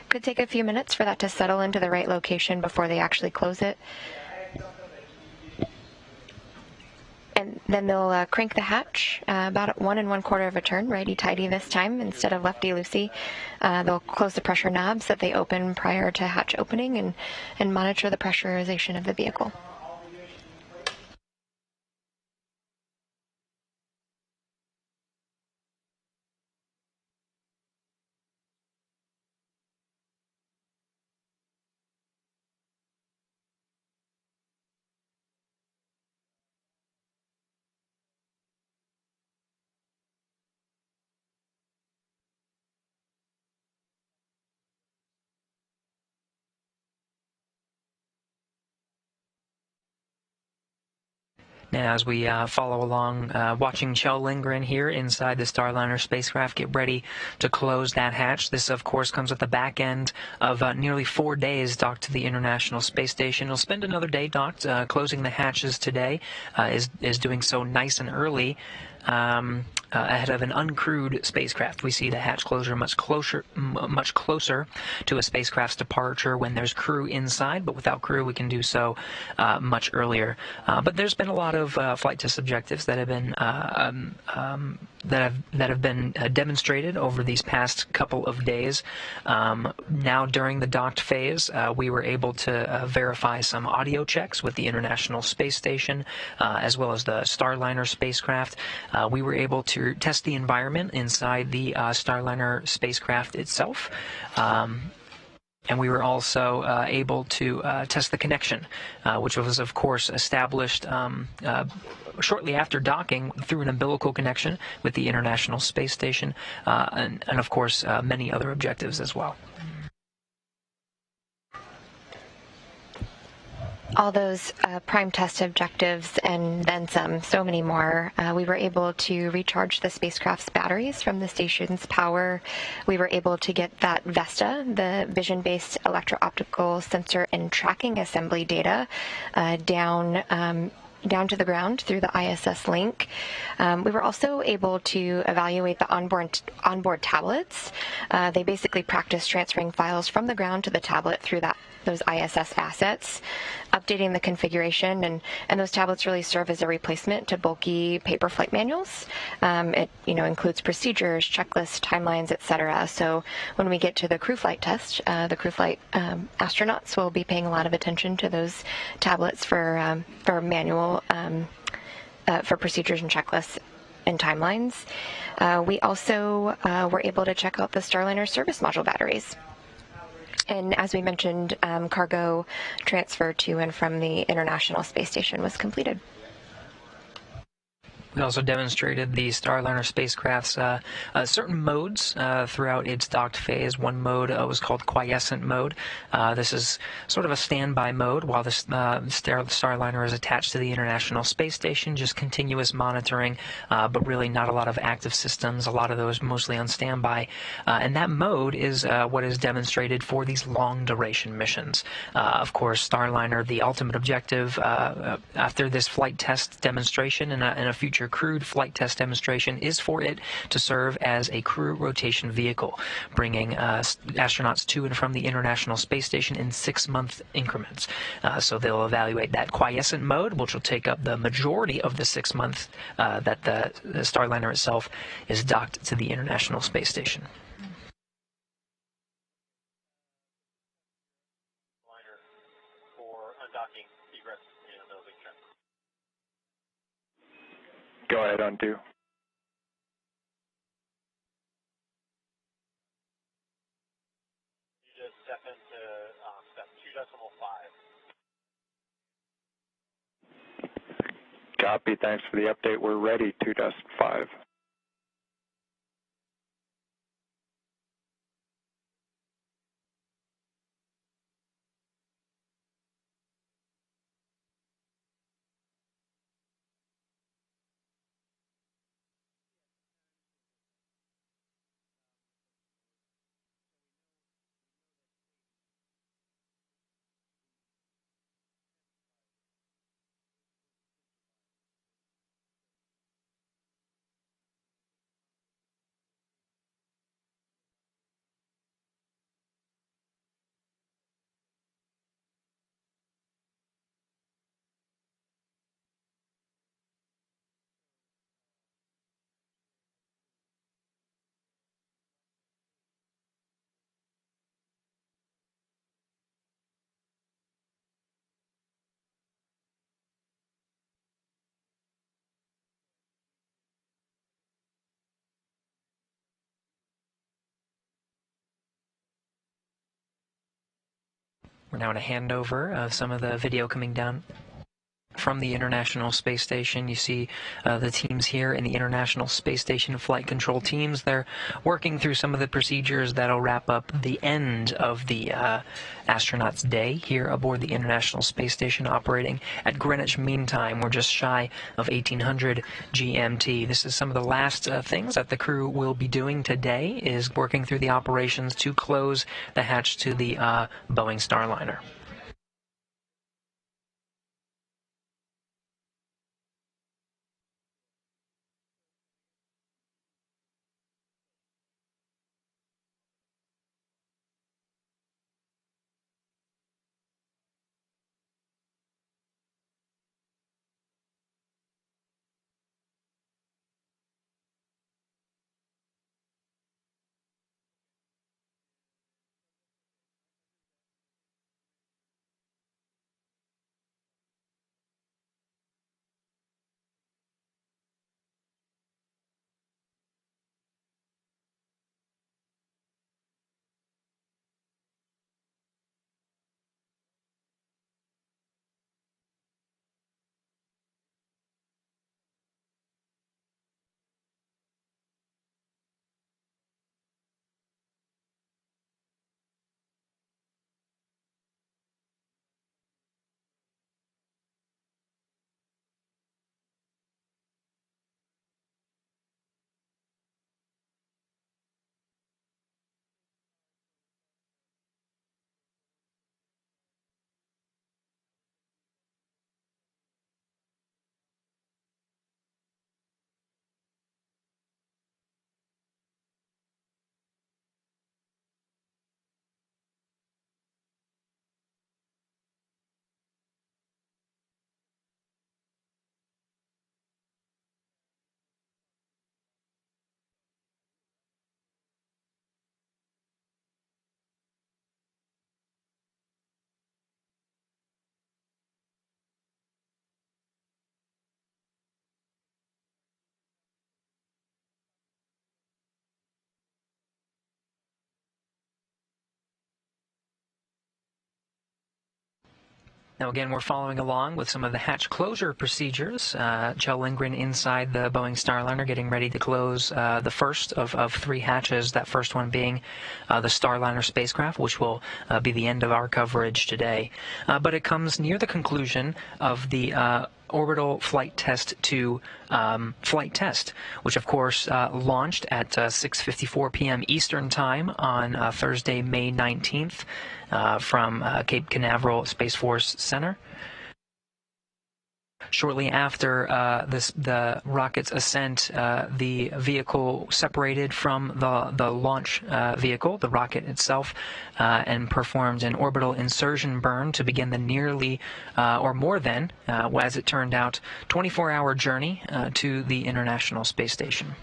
Could take a few minutes for that to settle into the right location before they actually close it. And then they'll crank the hatch about 1 1/4 of a turn, righty-tighty this time instead of lefty-loosey. They'll close the pressure knobs that they open prior to hatch opening and monitor the pressurization of the vehicle. Now, as we follow along, watching Kjell Lindgren here inside the Starliner spacecraft get ready to close that hatch. This, of course, comes at the back end of nearly 4 days docked to the International Space Station. He'll spend another day docked. Closing the hatches today is doing so nice and early. Ahead of an uncrewed spacecraft. We see the hatch closure much closer to a spacecraft's departure when there's crew inside, but without crew we can do so much earlier. But there's been a lot of flight test objectives that have been demonstrated over these past couple of days. Now during the docked phase, we were able to verify some audio checks with the International Space Station, as well as the Starliner spacecraft. We were able to test the environment inside the Starliner spacecraft itself. And we were also able to test the connection, which was, of course, established shortly after docking through an umbilical connection with the International Space Station, and of course, many other objectives as well. All those prime test objectives and then some, so many more. We were able to recharge the spacecraft's batteries from the station's power. We were able to get that VESTA, the vision-based electro-optical sensor and tracking assembly data, down to the ground through the ISS link. We were also able to evaluate the onboard tablets. They basically practice transferring files from the ground to the tablet through those ISS assets, updating the configuration, and those tablets really serve as a replacement to bulky paper flight manuals. It includes procedures, checklists, timelines, etc. So when we get to the crew flight test, the crew flight astronauts will be paying a lot of attention to those tablets for manual for procedures and checklists and timelines. We also were able to check out the Starliner service module batteries. And as we mentioned, cargo transfer to and from the International Space Station was completed. We also demonstrated the Starliner spacecraft's certain modes throughout its docked phase. One mode was called Quiescent Mode. This is sort of a standby mode while the Starliner is attached to the International Space Station, just continuous monitoring, but really not a lot of active systems, a lot of those mostly on standby. And that mode is what is demonstrated for these long-duration missions. Of course, Starliner, the ultimate objective after this flight test demonstration and a future crewed flight test demonstration is for it to serve as a crew rotation vehicle, bringing astronauts to and from the International Space Station in 6-month increments. So they'll evaluate that quiescent mode, which will take up the majority of the 6 months that the Starliner itself is docked to the International Space Station. For undocking, egress, and those things. Go ahead, undo. You just step into step 2.5. Copy. Thanks for the update. We're ready. 2.5. We're now in a handover of some of the video coming down from the International Space Station. You see the teams here in the International Space Station flight control teams. They're working through some of the procedures that'll wrap up the end of the astronauts' day here aboard the International Space Station, operating at Greenwich Mean Time. We're just shy of 1800 GMT. This is some of the last things that the crew will be doing today, is working through the operations to close the hatch to the Boeing Starliner. Now again, we're following along with some of the hatch closure procedures. Kjell Lindgren inside the Boeing Starliner getting ready to close the first of three hatches, that first one being the Starliner spacecraft, which will be the end of our coverage today. But it comes near the conclusion of the orbital flight test to flight test, which of course launched at 6:54 p.m. Eastern Time on Thursday, May 19th from Cape Canaveral Space Force Center. Shortly after the rocket's ascent, the vehicle separated from the launch vehicle, the rocket itself, and performed an orbital insertion burn to begin the nearly, or more than, as it turned out, 24-hour journey to the International Space Station.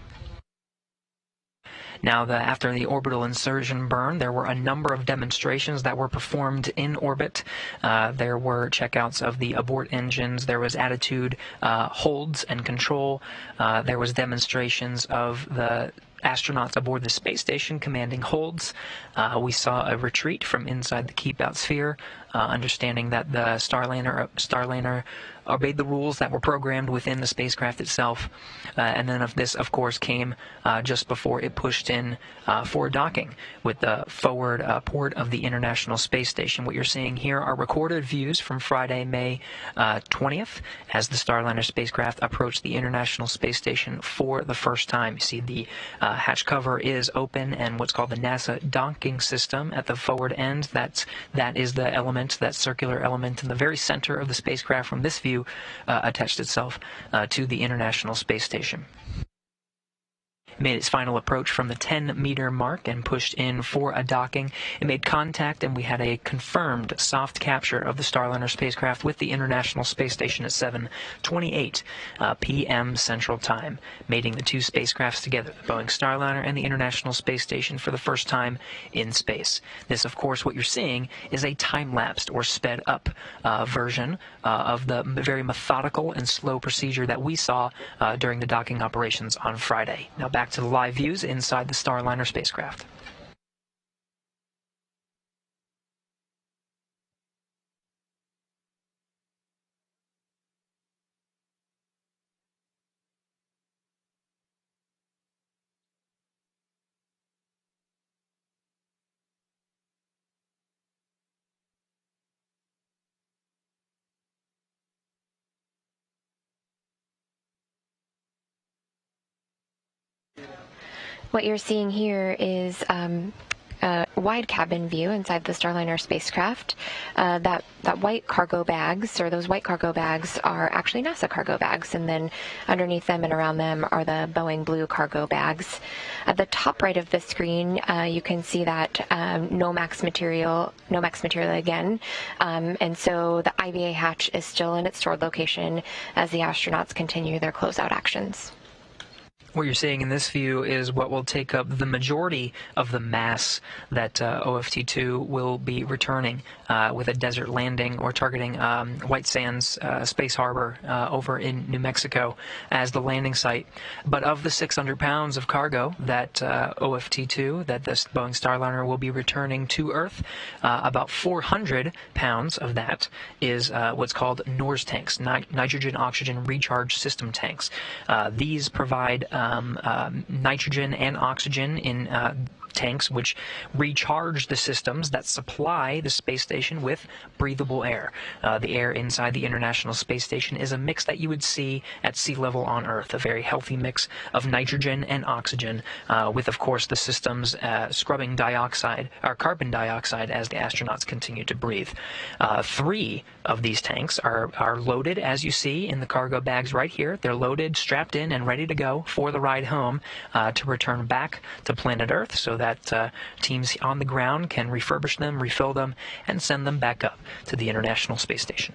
Now, after the orbital insertion burn, there were a number of demonstrations that were performed in orbit. There were checkouts of the abort engines. There was attitude holds and control. There was demonstrations of the astronauts aboard the space station commanding holds. We saw a retreat from inside the keep-out sphere, understanding that the Starliner obeyed the rules that were programmed within the spacecraft itself. And then this, of course, came just before it pushed in for docking with the forward port of the International Space Station. What you're seeing here are recorded views from Friday, May 20th, as the Starliner spacecraft approached the International Space Station for the first time. You see the hatch cover is open, and what's called the NASA docking system at the forward end, that is the element, that circular element in the very center of the spacecraft from this view, attached itself to the International Space Station. It made its final approach from the 10-meter mark and pushed in for a docking. It made contact, and we had a confirmed soft capture of the Starliner spacecraft with the International Space Station at 7:28 p.m. Central Time, mating the two spacecrafts together, the Boeing Starliner and the International Space Station, for the first time in space. This, of course, what you're seeing is a time-lapsed or sped-up version of the very methodical and slow procedure that we saw during the docking operations on Friday. Now back to the live views inside the Starliner spacecraft. What you're seeing here is a wide cabin view inside the Starliner spacecraft. That white cargo bags, or those white cargo bags, are actually NASA cargo bags, and then underneath them and around them are the Boeing blue cargo bags. At the top right of the screen, you can see that NOMAX material again, and so the IVA hatch is still in its stored location as the astronauts continue their closeout actions. What you're seeing in this view is what will take up the majority of the mass that OFT-2 will be returning with a desert landing or targeting White Sands Space Harbor over in New Mexico as the landing site. But of the 600 pounds of cargo that OFT-2, that this Boeing Starliner will be returning to Earth, about 400 pounds of that is what's called NORS tanks, nitrogen oxygen recharge system tanks. These provide nitrogen and oxygen in tanks which recharge the systems that supply the space station with breathable air. The air inside the International Space Station is a mix that you would see at sea level on Earth, a very healthy mix of nitrogen and oxygen, with, of course, the systems scrubbing dioxide or carbon dioxide as the astronauts continue to breathe. 3 of these tanks are loaded, as you see in the cargo bags right here. They're loaded, strapped in, and ready to go for the ride home to return back to planet Earth so that teams on the ground can refurbish them, refill them, and send them back up to the International Space Station.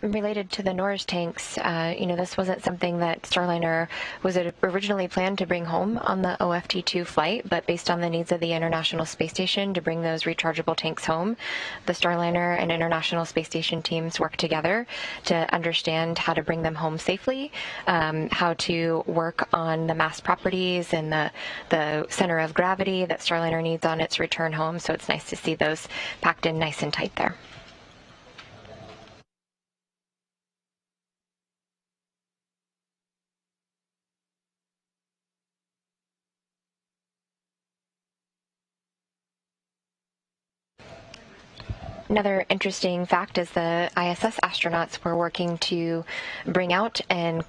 Related to the NORS tanks, this wasn't something that Starliner was originally planned to bring home on the OFT-2 flight, but based on the needs of the International Space Station to bring those rechargeable tanks home, the Starliner and International Space Station teams worked together to understand how to bring them home safely, how to work on the mass properties and the center of gravity that Starliner needs on its return home, so it's nice to see those packed in nice and tight there. Another interesting fact is the ISS astronauts were working to bring out and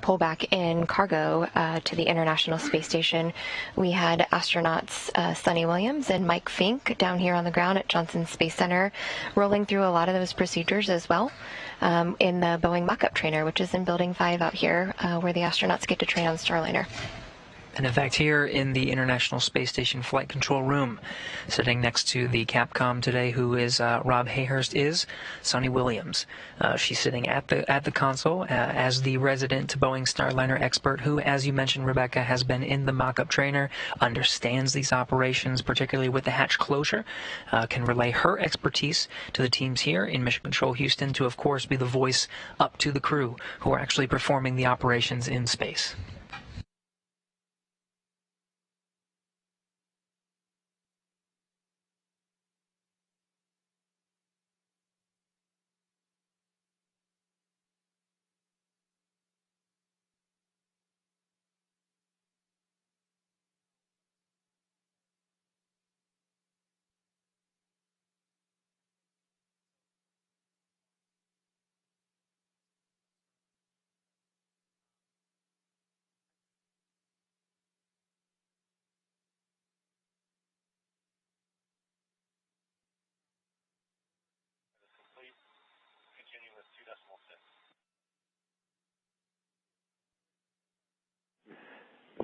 pull back in cargo to the International Space Station. We had astronauts Sunny Williams and Mike Fink down here on the ground at Johnson Space Center rolling through a lot of those procedures as well in the Boeing mock-up trainer, which is in Building 5 out here where the astronauts get to train on Starliner. And in fact, here in the International Space Station Flight Control Room, sitting next to the Capcom today, who is Rob Hayhurst, is Sunny Williams. She's sitting at the console as the resident Boeing Starliner expert, who, as you mentioned, Rebecca, has been in the mock-up trainer, understands these operations, particularly with the hatch closure, can relay her expertise to the teams here in Mission Control Houston to, of course, be the voice up to the crew who are actually performing the operations in space.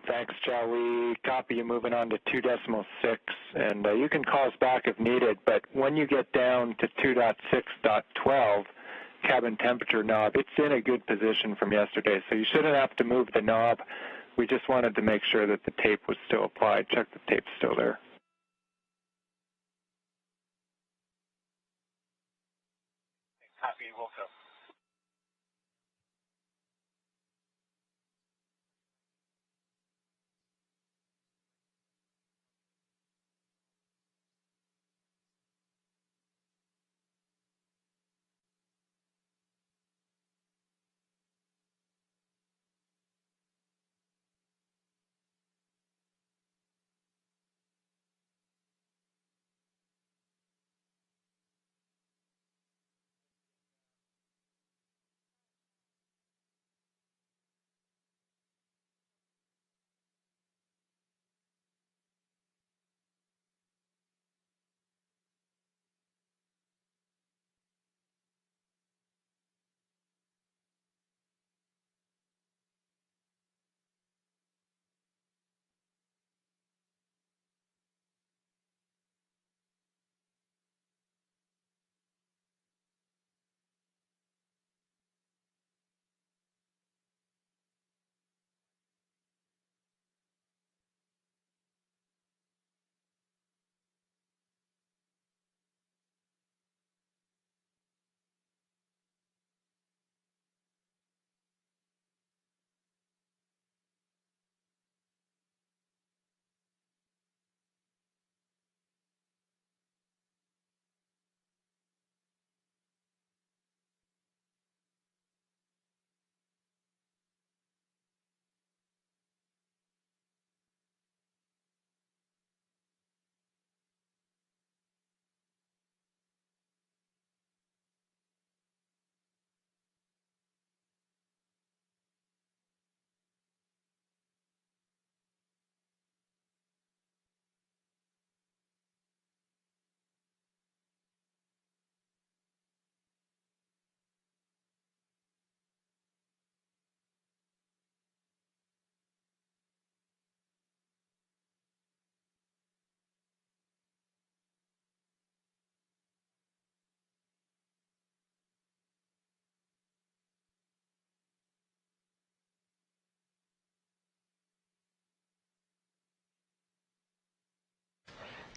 Thanks, Joe. We copy you moving on to 2.6, and you can call us back if needed, but when you get down to 2.6.12, cabin temperature knob, it's in a good position from yesterday, so you shouldn't have to move the knob. We just wanted to make sure that the tape was still applied. Check the tape's still there. Copy, Wilco.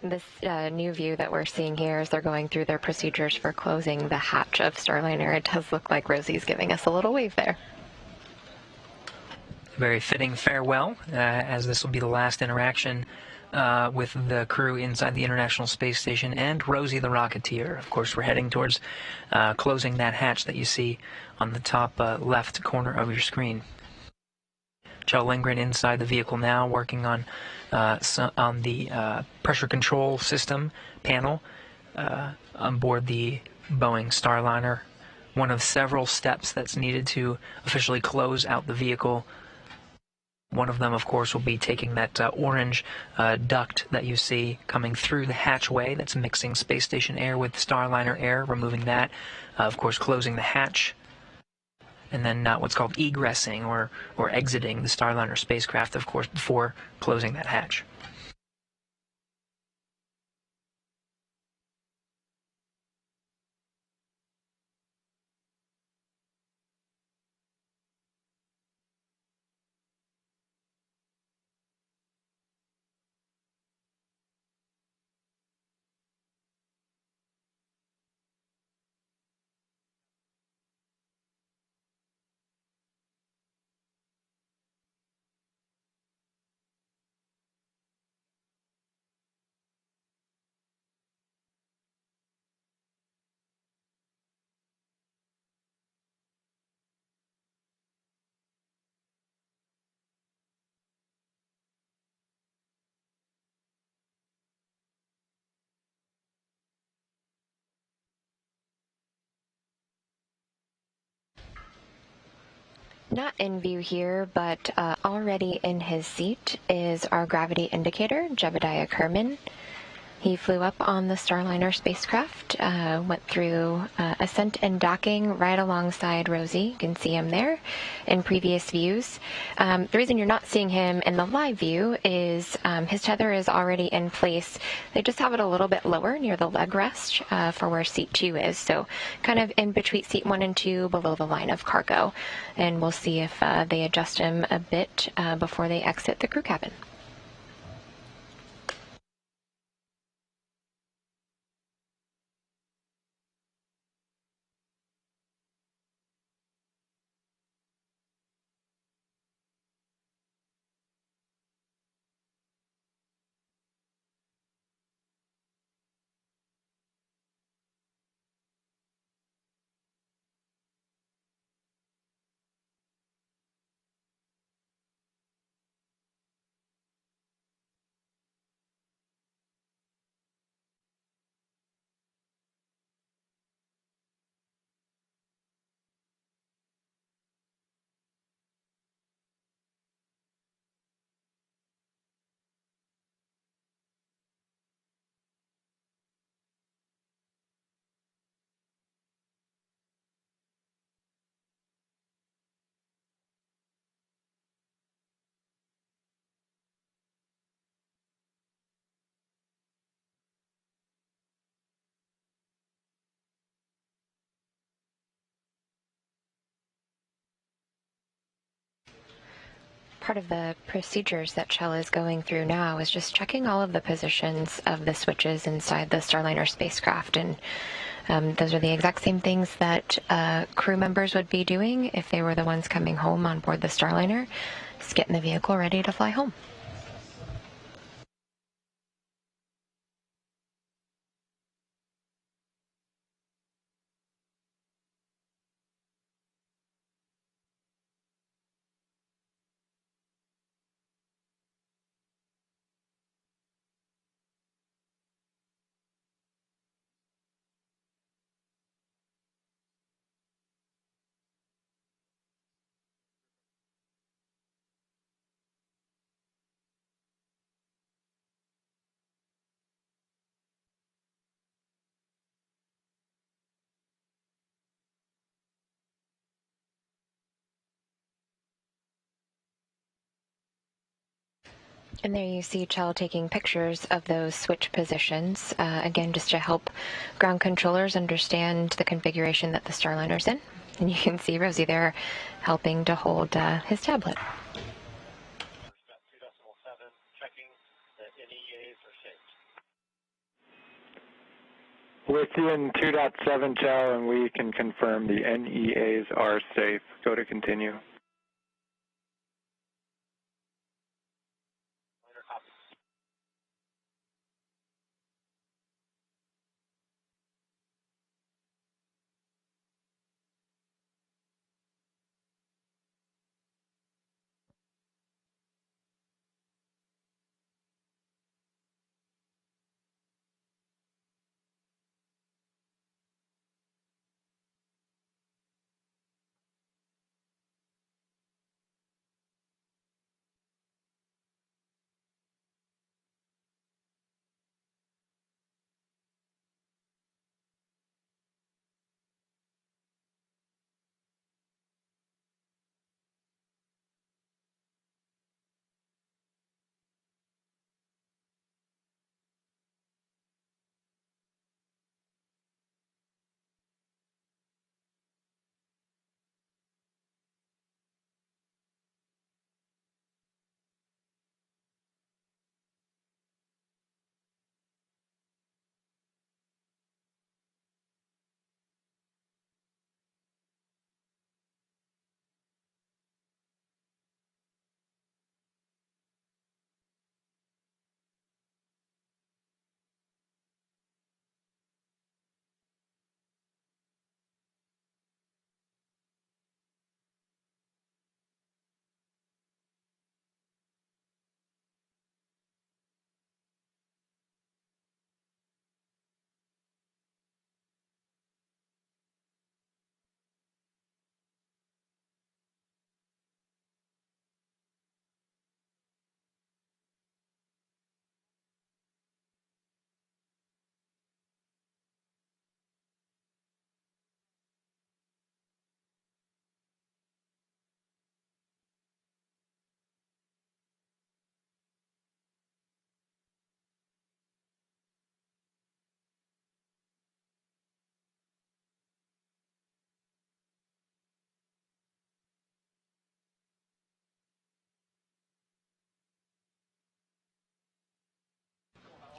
This new view that we're seeing here as they're going through their procedures for closing the hatch of Starliner, it does look like Rosie's giving us a little wave there. Very fitting farewell, as this will be the last interaction with the crew inside the International Space Station and Rosie the Rocketeer. Of course, we're heading towards closing that hatch that you see on the top left corner of your screen. Joe Lindgren inside the vehicle now, working on the pressure control system panel on board the Boeing Starliner. One of several steps that's needed to officially close out the vehicle. One of them, of course, will be taking that orange duct that you see coming through the hatchway that's mixing space station air with Starliner air, removing that, of course, closing the hatch. And then what's called egressing or exiting the Starliner spacecraft, of course, before closing that hatch. Not in view here, but already in his seat is our gravity indicator, Jebediah Kerman. He flew up on the Starliner spacecraft, went through ascent and docking right alongside Rosie. You can see him there in previous views. The reason you're not seeing him in the live view is his tether is already in place. They just have it a little bit lower near the leg rest for where seat 2 is. So kind of in between seat 1 and 2 below the line of cargo. And we'll see if they adjust him a bit before they exit the crew cabin. Part of the procedures that Shell is going through now is just checking all of the positions of the switches inside the Starliner spacecraft. And those are the exact same things that crew members would be doing if they were the ones coming home on board the Starliner, just getting the vehicle ready to fly home. And there you see Chell taking pictures of those switch positions, again, just to help ground controllers understand the configuration that the Starliner's in. And you can see Rosie there helping to hold his tablet. Checking that NEAs are safe. With you in 2.7, Chell, and we can confirm the NEAs are safe. Go to continue.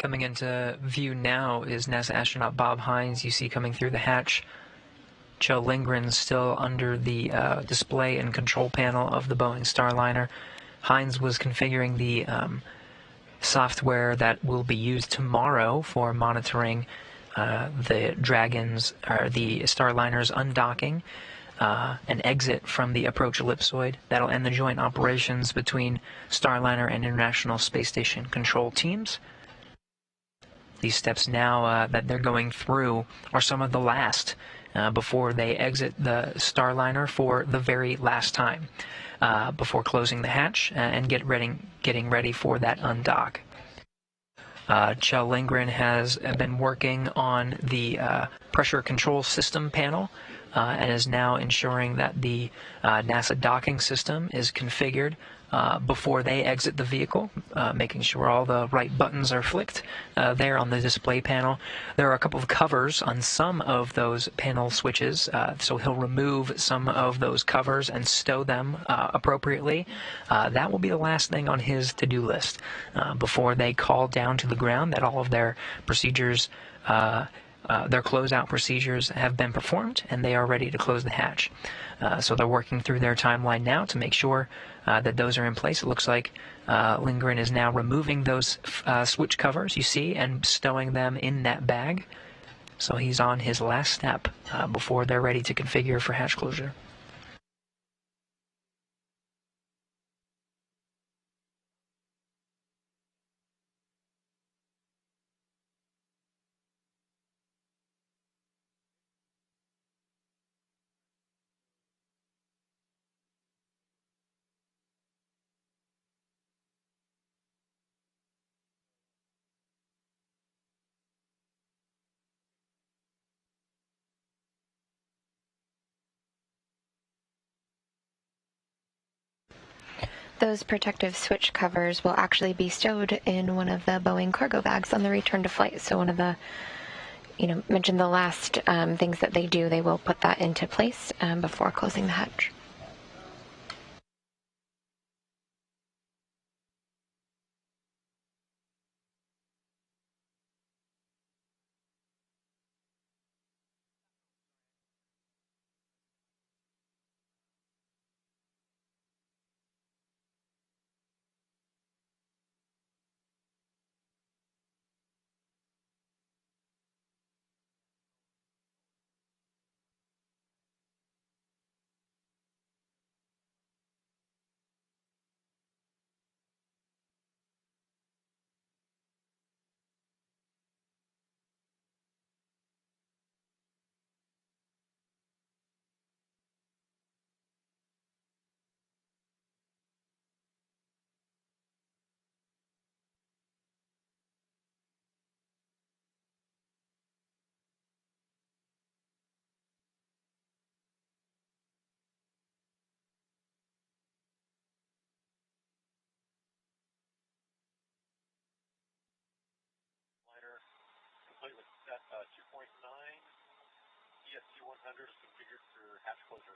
Coming into view now is NASA astronaut Bob Hines, you see coming through the hatch. Kjell Lindgren still under the display and control panel of the Boeing Starliner. Hines was configuring the software that will be used tomorrow for monitoring the Dragon's or the Starliner's undocking, an exit from the approach ellipsoid. That'll end the joint operations between Starliner and International Space Station control teams. These steps now that they're going through are some of the last before they exit the Starliner for the very last time, before closing the hatch and getting ready for that undock. Kjell Lindgren has been working on the pressure control system panel and is now ensuring that the NASA docking system is configured before they exit the vehicle, making sure all the right buttons are flicked there on the display panel. There are a couple of covers on some of those panel switches, so he'll remove some of those covers and stow them appropriately. That will be the last thing on his to-do list before they call down to the ground that all of their procedures, their closeout procedures have been performed and they are ready to close the hatch. So they're working through their timeline now to make sure that those are in place. It looks like Lindgren is now removing those switch covers, you see, and stowing them in that bag. So he's on his last step before they're ready to configure for hatch closure. Those protective switch covers will actually be stowed in one of the Boeing cargo bags on the return to flight. So one of the, mentioned the last things that they do, they will put that into place before closing the hatch. CST-100 is configured for hatch closure.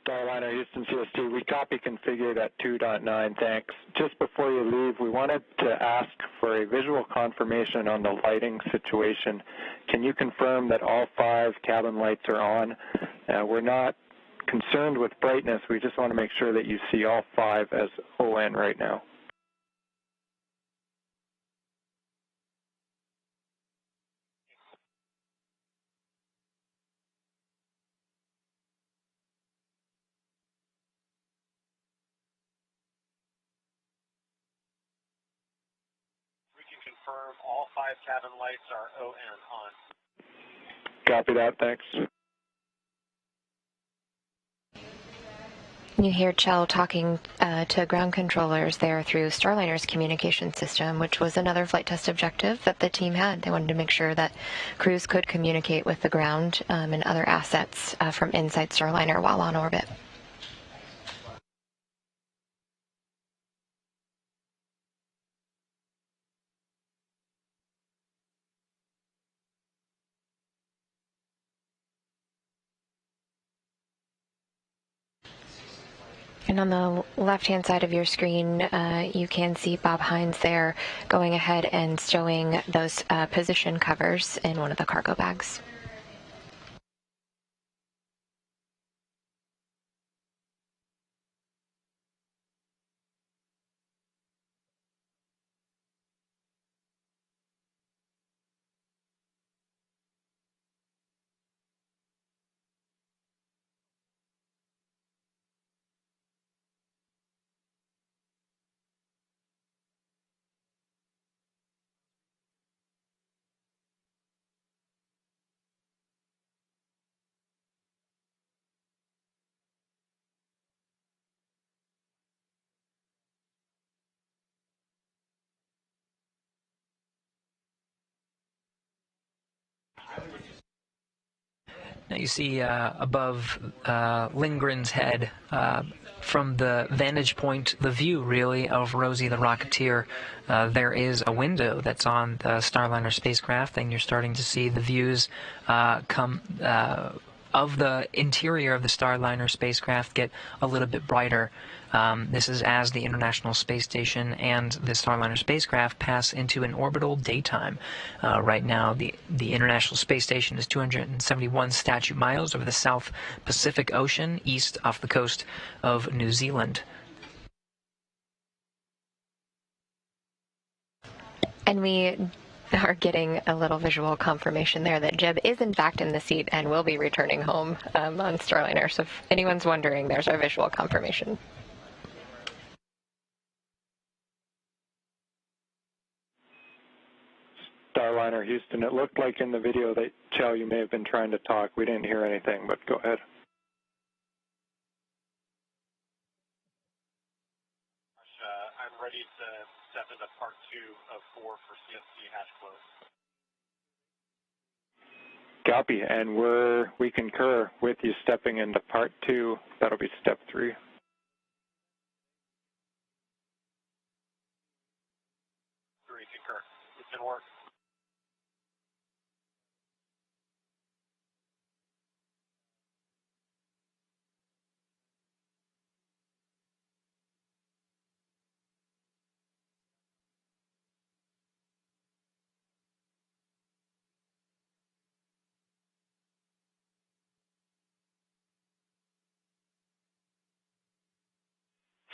Starliner, Houston CST, we copy configured at 2.9, thanks. Just before you leave, we wanted to ask for a visual confirmation on the lighting situation. Can you confirm that all 5 cabin lights are on? We're not concerned with brightness, we just want to make sure that you see all 5 as ON right now. Confirm all 5 cabin lights are ON on. Copy that, thanks. You hear Chell talking to ground controllers there through Starliner's communication system, which was another flight test objective that the team had. They wanted to make sure that crews could communicate with the ground and other assets from inside Starliner while on orbit. And on the left-hand side of your screen, you can see Bob Hines there going ahead and stowing those position covers in one of the cargo bags. Now you see above Lindgren's head, from the vantage point, the view really of Rosie the Rocketeer, there is a window that's on the Starliner spacecraft, and you're starting to see the views come of the interior of the Starliner spacecraft get a little bit brighter. This is as the International Space Station and the Starliner spacecraft pass into an orbital daytime. Right now, the International Space Station is 271 statute miles over the South Pacific Ocean, east off the coast of New Zealand. And we are getting a little visual confirmation there that Jeb is in fact in the seat and will be returning home on Starliner. So if anyone's wondering, there's our visual confirmation. Starliner, Houston, it looked like in the video that, Chell, you may have been trying to talk. We didn't hear anything, but go ahead. I'm ready to step into part 2 of 4 for CST hatch close. Copy, and we concur with you stepping into part 2. That'll be step 3. Concur. It's in work.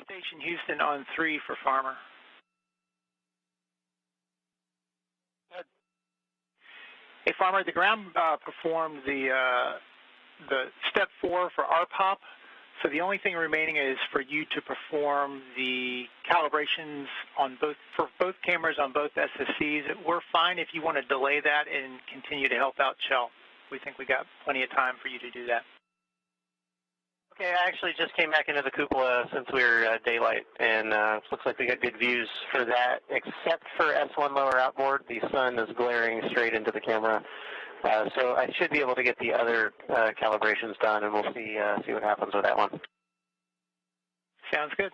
Station Houston on 3 for Farmer. Hey, Farmer, the ground performed the step 4 for RPOP, so the only thing remaining is for you to perform the calibrations on for both cameras on both SSCs. We're fine if you want to delay that and continue to help out Chell. We think we got plenty of time for you to do that. Okay, I actually just came back into the cupola since we were daylight, and looks like we got good views for that, except for S1 lower outboard. The sun is glaring straight into the camera, so I should be able to get the other calibrations done, and we'll see what happens with that one. Sounds good.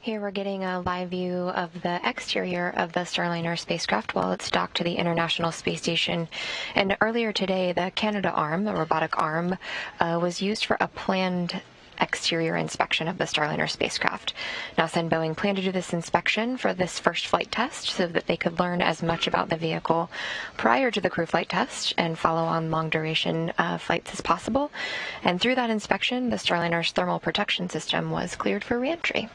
Here we're getting a live view of the exterior of the Starliner spacecraft while it's docked to the International Space Station. And earlier today, the Canada arm, the robotic arm, was used for a planned exterior inspection of the Starliner spacecraft. NASA and Boeing plan to do this inspection for this first flight test so that they could learn as much about the vehicle prior to the crew flight test and follow on long-duration flights as possible. And through that inspection, the Starliner's thermal protection system was cleared for re-entry.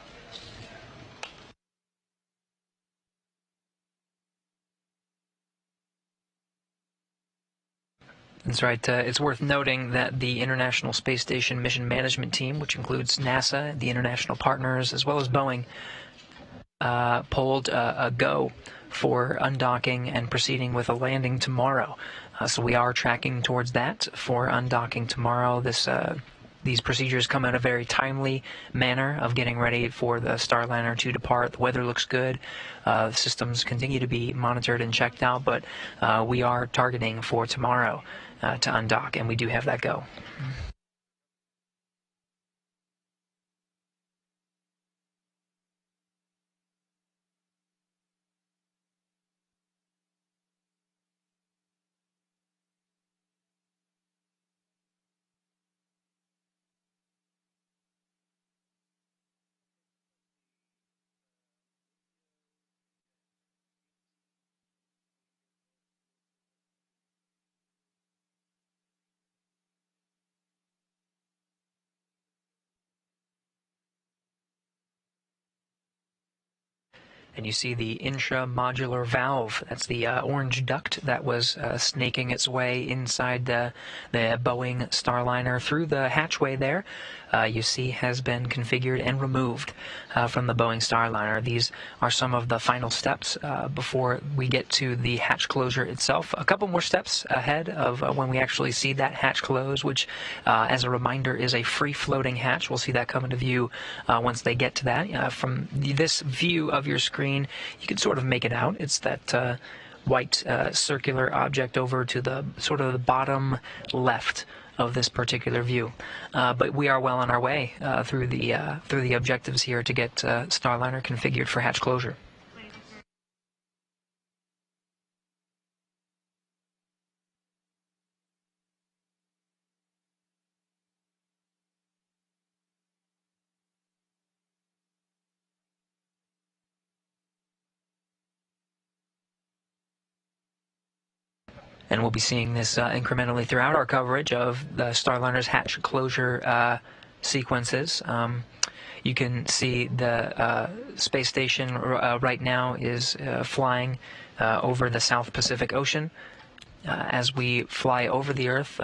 That's right. It's worth noting that the International Space Station Mission Management Team, which includes NASA, the international partners, as well as Boeing, polled a go for undocking and proceeding with a landing tomorrow. So we are tracking towards that for undocking tomorrow. These procedures come in a very timely manner of getting ready for the Starliner to depart. The weather looks good. The systems continue to be monitored and checked out, but we are targeting for tomorrow to undock, and we do have that go. And you see the intra-modular valve. That's the orange duct that was snaking its way inside the Boeing Starliner through the hatchway there. You see has been configured and removed from the Boeing Starliner. These are some of the final steps before we get to the hatch closure itself. A couple more steps ahead of when we actually see that hatch close, which, as a reminder, is a free-floating hatch. We'll see that come into view once they get to that. From this view of your screen, you can sort of make it out. It's that white circular object over to the sort of the bottom left of this particular view. But we are well on our way through the objectives here to get Starliner configured for hatch closure. And we'll be seeing this incrementally throughout our coverage of the Starliner's hatch closure sequences. You can see the space station right now is flying over the South Pacific Ocean. As we fly over the Earth,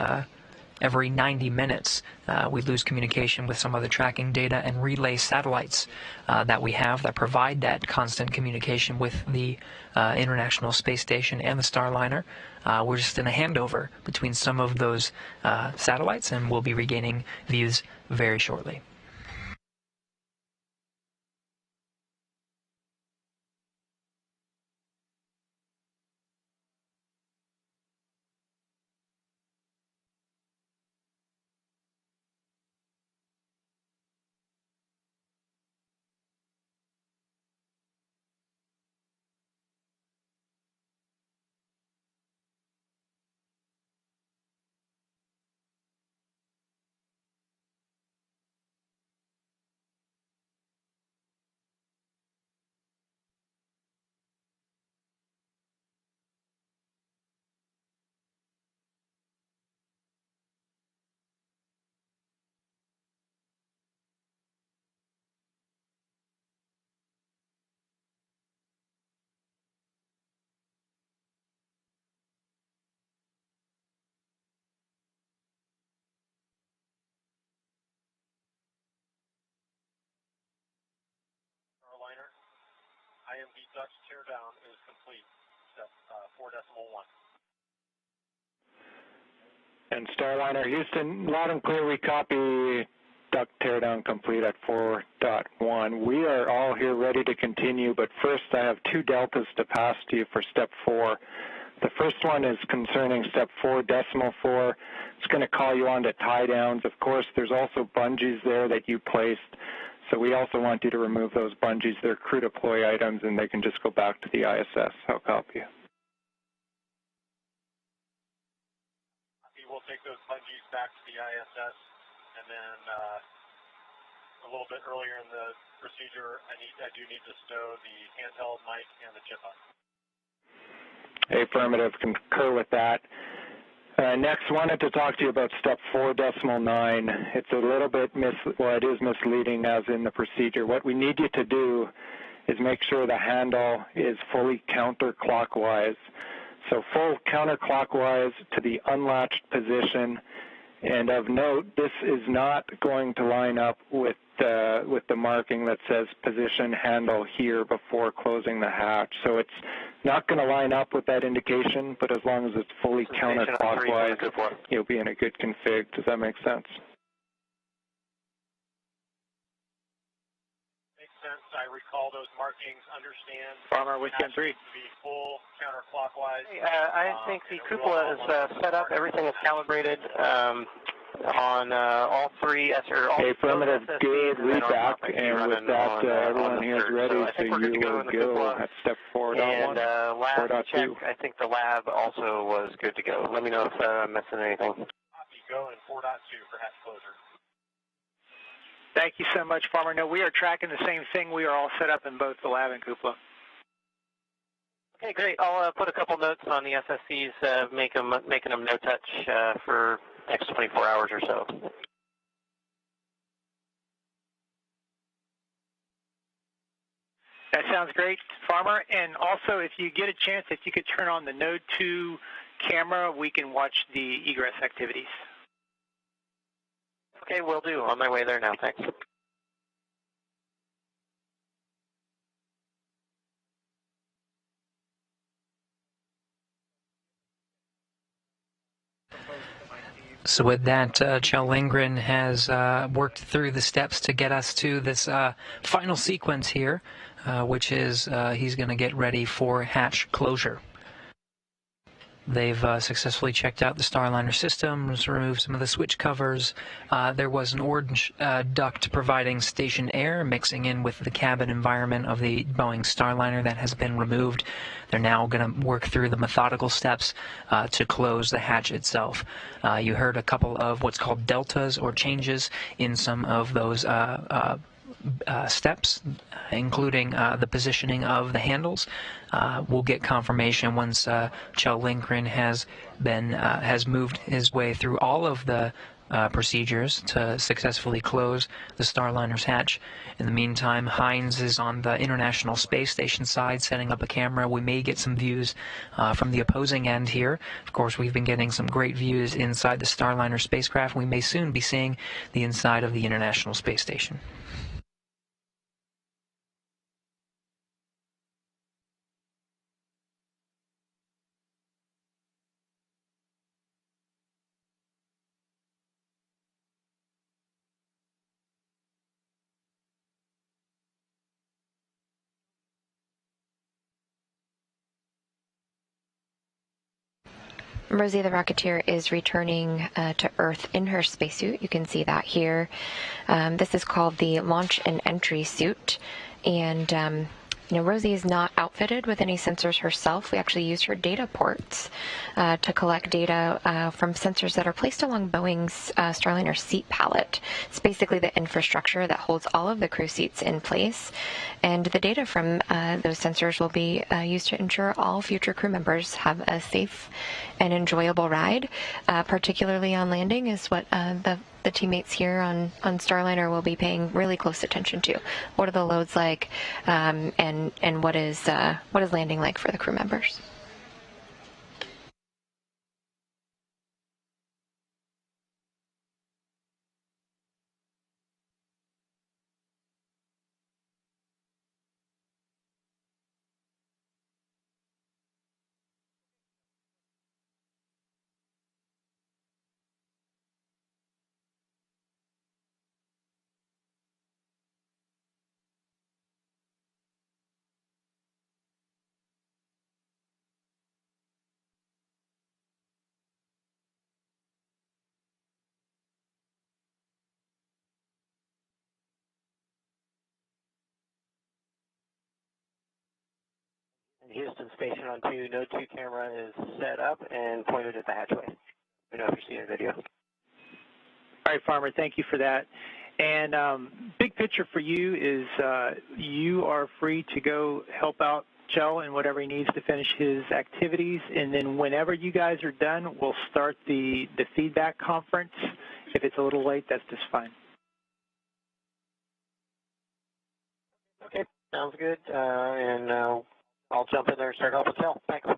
every 90 minutes, we lose communication with some of the tracking data and relay satellites that we have that provide that constant communication with the International Space Station and the Starliner. We're just in a handover between some of those satellites, and we'll be regaining views very shortly. Starliner, IMD Dutch teardown is complete. Step 4.1. And Starliner Houston, loud and clear, we copy duct teardown complete at 4.1. We are all here ready to continue, but first I have two deltas to pass to you for step 4. The first one is concerning step 4.4. It's going to call you on to tie downs. Of course, there's also bungees there that you placed So we also want you to remove those bungees. They're crew deploy items, and they can just go back to the ISS. How copy? We'll take those bungees back to the ISS, and then a little bit earlier in the procedure, I do need to stow the handheld mic and the chip up. Affirmative, concur with that. Next, wanted to talk to you about step 4.9. It's a little bit it is misleading as in the procedure. What we need you to do is make sure the handle is fully counterclockwise. So full counterclockwise to the unlatched position. And of note, this is not going to line up with the marking that says position handle here before closing the hatch. So it's not going to line up with that indication, but as long as it's fully counterclockwise, you'll be in a good config. Does that make sense? Makes sense. I recall those markings, understand. Farmer with Gen 3. To be full counterclockwise. I think the cupola is set up. Everything is calibrated on all three affirmative, good, read back, and with that, everyone here is ready, so you will go at step 4.1, and lab 4.2. check, I think the lab also was good to go. Let me know if I'm missing anything. Copy, go, and 4.2 for hatch closure. Thank you so much, Farmer. No, we are tracking the same thing. We are all set up in both the lab and cupola. Okay, great. I'll put a couple notes on the SSCs, making them no touch for next 24 hours or so. That sounds great, Farmer. And also, if you get a chance, if you could turn on the Node 2 camera, we can watch the egress activities. Okay, will do. On my way there now. Thanks. So with that, Kjell Lindgren has worked through the steps to get us to this final sequence here, which is he's going to get ready for hatch closure. They've successfully checked out the Starliner systems, removed some of the switch covers. There was an orange duct providing station air mixing in with the cabin environment of the Boeing Starliner that has been removed. They're now going to work through the methodical steps to close the hatch itself. You heard a couple of what's called deltas or changes in some of those steps, including the positioning of the handles. We'll get confirmation once Kjell Lindgren has moved his way through all of the procedures to successfully close the Starliner's hatch. In the meantime, Heinz is on the International Space Station side setting up a camera. We may get some views from the opposing end here. Of course, we've been getting some great views inside the Starliner spacecraft. We may soon be seeing the inside of the International Space Station. Rosie the Rocketeer is returning to Earth in her spacesuit. You can see that here. This is called the Launch and Entry Suit. And Rosie is not outfitted with any sensors herself. We actually use her data ports to collect data from sensors that are placed along Boeing's Starliner seat pallet. It's basically the infrastructure that holds all of the crew seats in place. And the data from those sensors will be used to ensure all future crew members have a safe and enjoyable ride, particularly on landing, is what the teammates here on Starliner will be paying really close attention to. What are the loads like, and what is landing like for the crew members? Houston Station on 2, Node 2 camera is set up and pointed at the hatchway. Let me know if you see a video. All right, Farmer, thank you for that. And big picture for you is you are free to go help out Joe in whatever he needs to finish his activities. And then whenever you guys are done, we'll start the feedback conference. If it's a little late, that's just fine. Okay, sounds good. And I'll jump in there and start helping Joe. Thanks.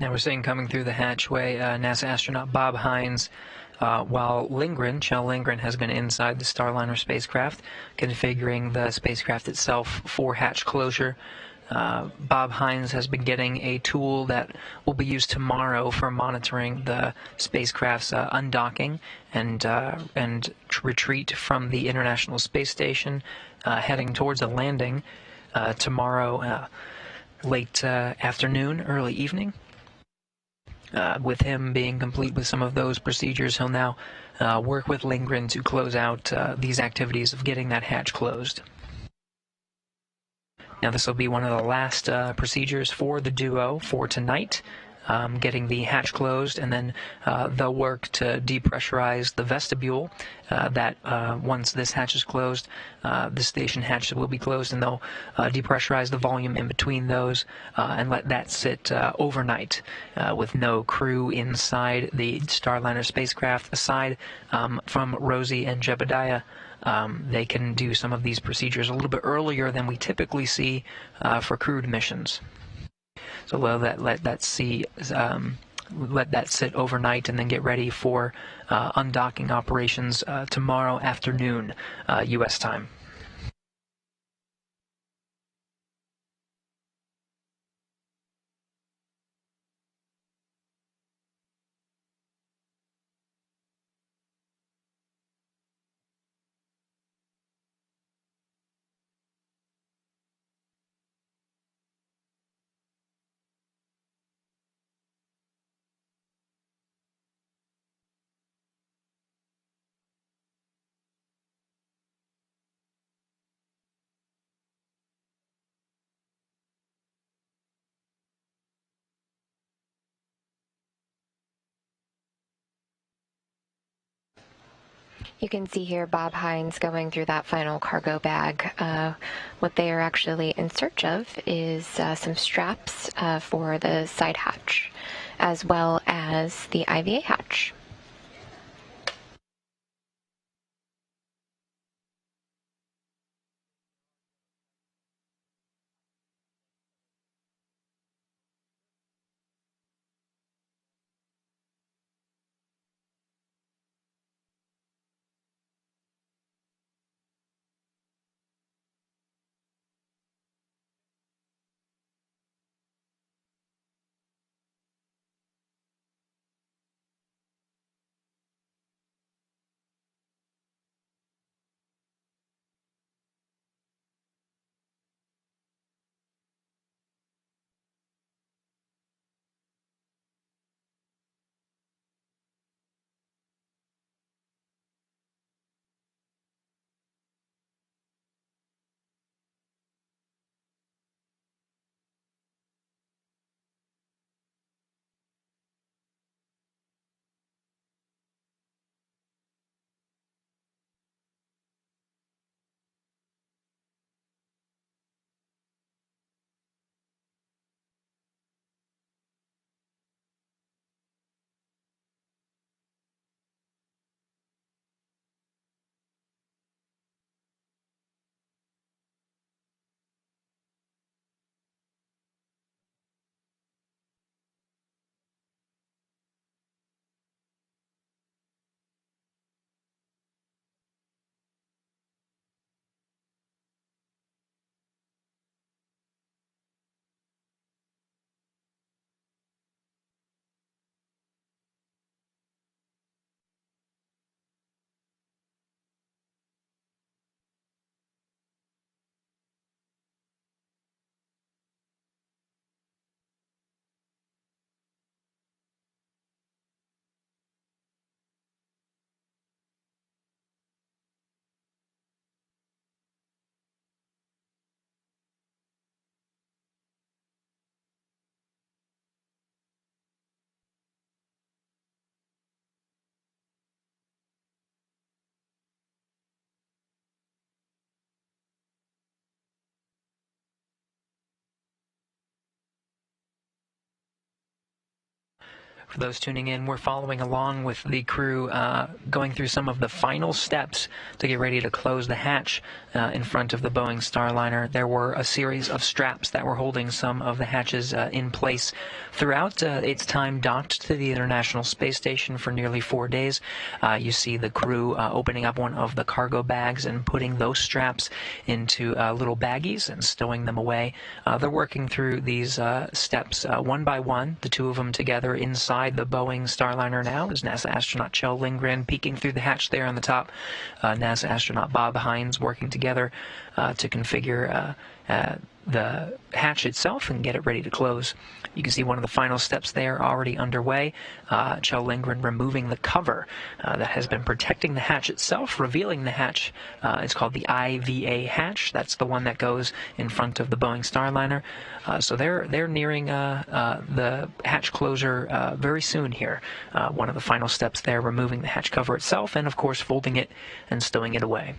Now we're seeing coming through the hatchway NASA astronaut Bob Hines, while Kjell Lindgren has been inside the Starliner spacecraft, configuring the spacecraft itself for hatch closure. Bob Hines has been getting a tool that will be used tomorrow for monitoring the spacecraft's undocking and retreat from the International Space Station, heading towards a landing tomorrow late afternoon, early evening. With him being complete with some of those procedures, he'll now work with Lindgren to close out these activities of getting that hatch closed. Now this will be one of the last procedures for the duo for tonight, getting the hatch closed, and then they'll work to depressurize the vestibule. Once this hatch is closed, the station hatch will be closed, and they'll depressurize the volume in between those and let that sit overnight with no crew inside the Starliner spacecraft aside from Rosie and Jebediah. They can do some of these procedures a little bit earlier than we typically see for crewed missions. So we'll let that sit overnight and then get ready for undocking operations tomorrow afternoon, U.S. time. You can see here Bob Hines going through that final cargo bag. What they are actually in search of is some straps for the side hatch, as well as the IVA hatch. For those tuning in, we're following along with the crew going through some of the final steps to get ready to close the hatch in front of the Boeing Starliner. There were a series of straps that were holding some of the hatches in place throughout its time docked to the International Space Station for nearly 4 days. You see the crew opening up one of the cargo bags and putting those straps into little baggies and stowing them away. They're working through these steps one by one, the two of them together inside the Boeing Starliner now is NASA astronaut Kjell Lindgren peeking through the hatch there on the top. NASA astronaut Bob Hines working together to configure the hatch itself and get it ready to close. You can see one of the final steps there already underway. Kjell Lindgren removing the cover that has been protecting the hatch itself, revealing the hatch. It's called the IVA hatch. That's the one that goes in front of the Boeing Starliner. So they're nearing the hatch closure very soon here. One of the final steps there, removing the hatch cover itself and, of course, folding it and stowing it away.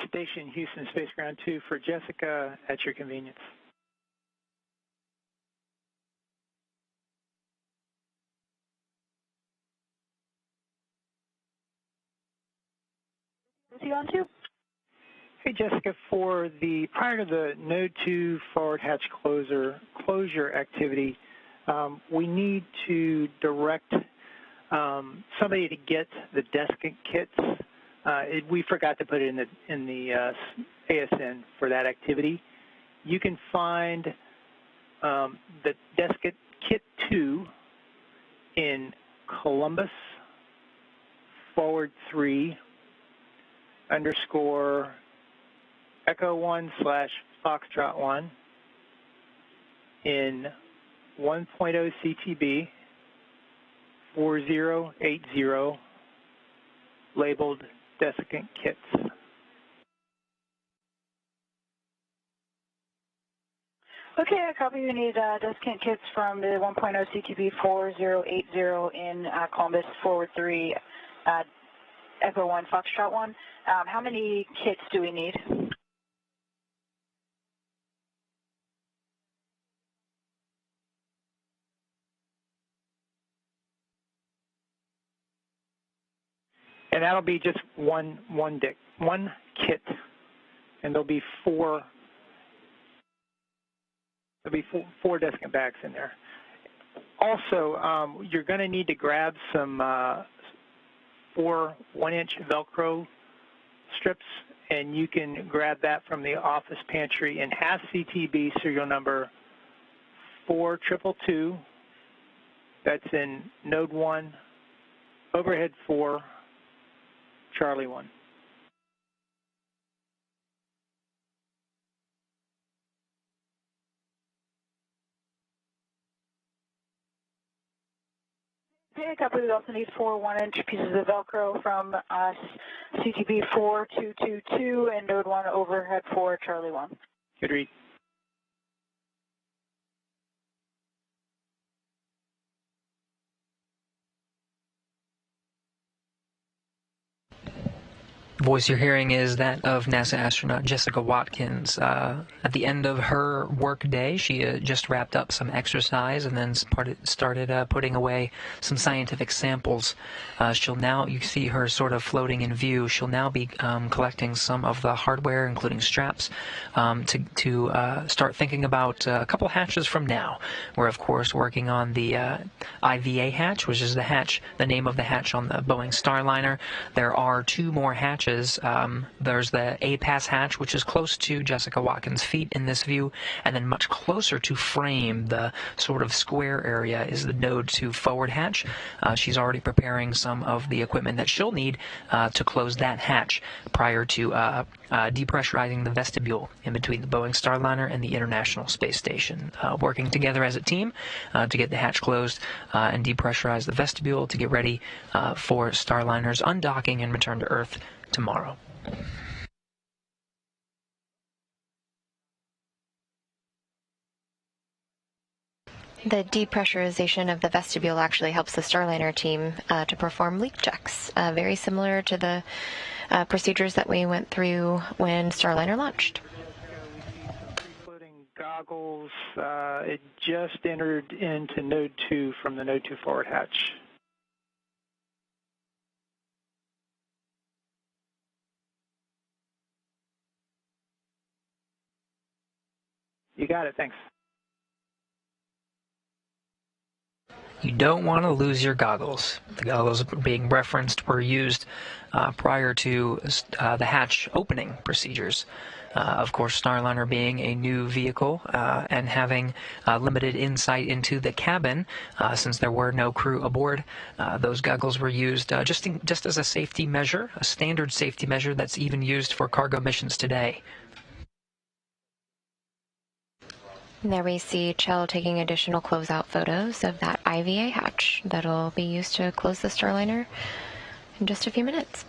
Station Houston Space Ground 2 for Jessica at your convenience. Is he on too? Hey Jessica, prior to the Node 2 forward hatch closure activity, we need to direct somebody to get the deskant kits. We forgot to put it in the ASN for that activity. You can find the deskant kit 2 in Columbus /3 Echo 1 / Foxtrot 1 in 1.0 CTB 4080 labeled desiccant kits. Okay, I copy. We need desiccant kits from the 1.0 CTB 4080 in Columbus /3 Echo 1 Foxtrot 1. How many kits do we need? And that'll be just one kit, and there'll be four desiccant bags in there. Also, you're going to need to grab some 4 1-inch Velcro strips, and you can grab that from the office pantry in half CTB serial number 4222. That's in Node 1, Overhead 4, Charlie 1. Okay, copy. We also need 4 1-inch pieces of Velcro from CTB 4222 and node 1 overhead for Charlie 1. Good read. Voice you're hearing is that of NASA astronaut Jessica Watkins. At the end of her work day, she just wrapped up some exercise and then started putting away some scientific samples. She'll now, you see her sort of floating in view, she'll now be collecting some of the hardware, including straps, to start thinking about a couple hatches from now. We're, of course, working on the IVA hatch, which is the name of the hatch on the Boeing Starliner. There are 2 more hatches. There's the A-pass hatch, which is close to Jessica Watkins' feet in this view, and then much closer to frame, the sort of square area, is the node 2 forward hatch. She's already preparing some of the equipment that she'll need to close that hatch prior to depressurizing the vestibule in between the Boeing Starliner and the International Space Station, working together as a team to get the hatch closed and depressurize the vestibule to get ready for Starliner's undocking and return to Earth tomorrow. The depressurization of the vestibule actually helps the Starliner team to perform leak checks, very similar to the procedures that we went through when Starliner launched. Floating goggles, it just entered into node 2 from the node 2 forward hatch. You got it, thanks. You don't want to lose your goggles. The goggles being referenced were used prior to the hatch opening procedures. Of course, Starliner being a new vehicle and having limited insight into the cabin, since there were no crew aboard, those goggles were used just as a safety measure, a standard safety measure that's even used for cargo missions today. And there we see Chell taking additional closeout photos of that IVA hatch that'll be used to close the Starliner in just a few minutes.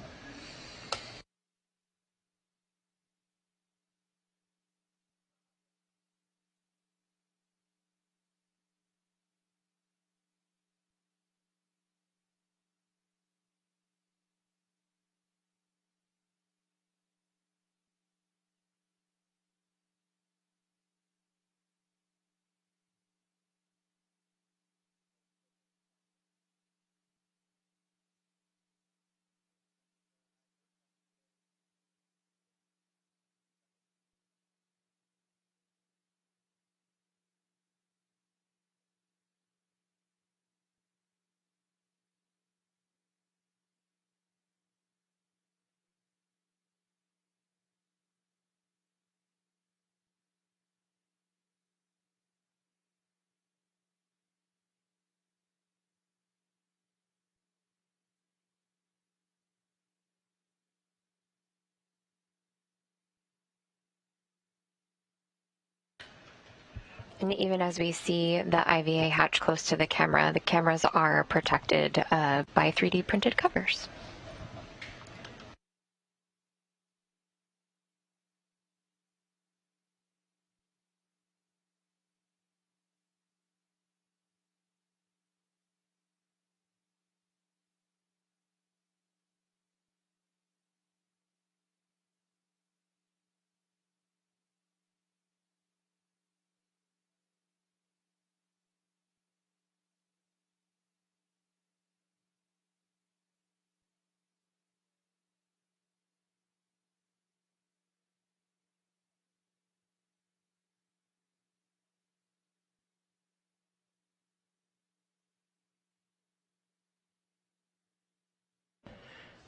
And even as we see the IVA hatch close to the cameras are protected by 3D printed covers.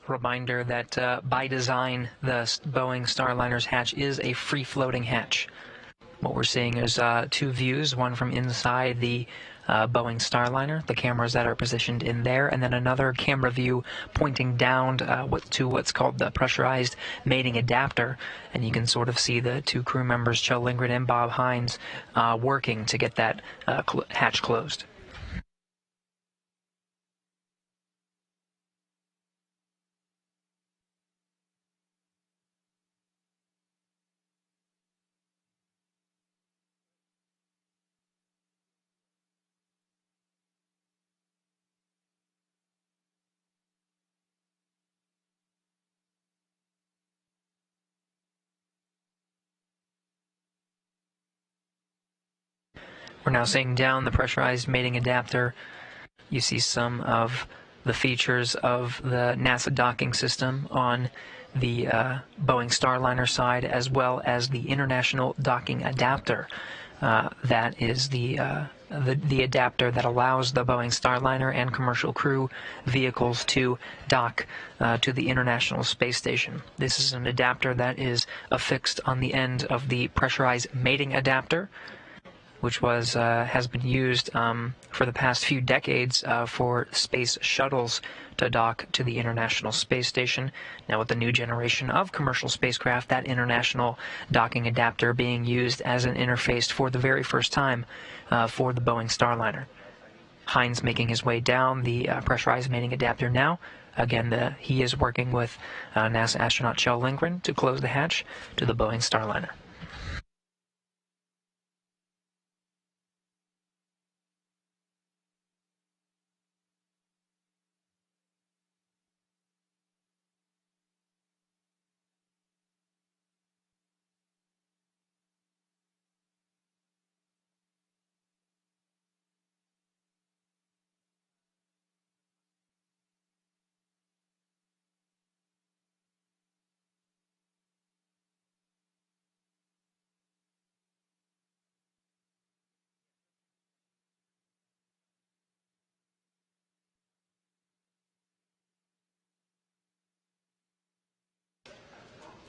Reminder that by design, the Boeing Starliner's hatch is a free-floating hatch. What we're seeing is 2 views, one from inside the Boeing Starliner, the cameras that are positioned in there, and then another camera view pointing down to what's called the pressurized mating adapter, and you can sort of see the 2 crew members, Joe Lindgren and Bob Hines, working to get that hatch closed. We're now seeing down the pressurized mating adapter. You see some of the features of the NASA docking system on the Boeing Starliner side, as well as the International Docking Adapter. That is the adapter that allows the Boeing Starliner and commercial crew vehicles to dock to the International Space Station. This is an adapter that is affixed on the end of the pressurized mating adapter, which has been used for the past few decades for space shuttles to dock to the International Space Station. Now with the new generation of commercial spacecraft, that international docking adapter being used as an interface for the very first time for the Boeing Starliner. Heinz making his way down the pressurized mating adapter now. Again, he is working with NASA astronaut Kjell Lindgren to close the hatch to the Boeing Starliner.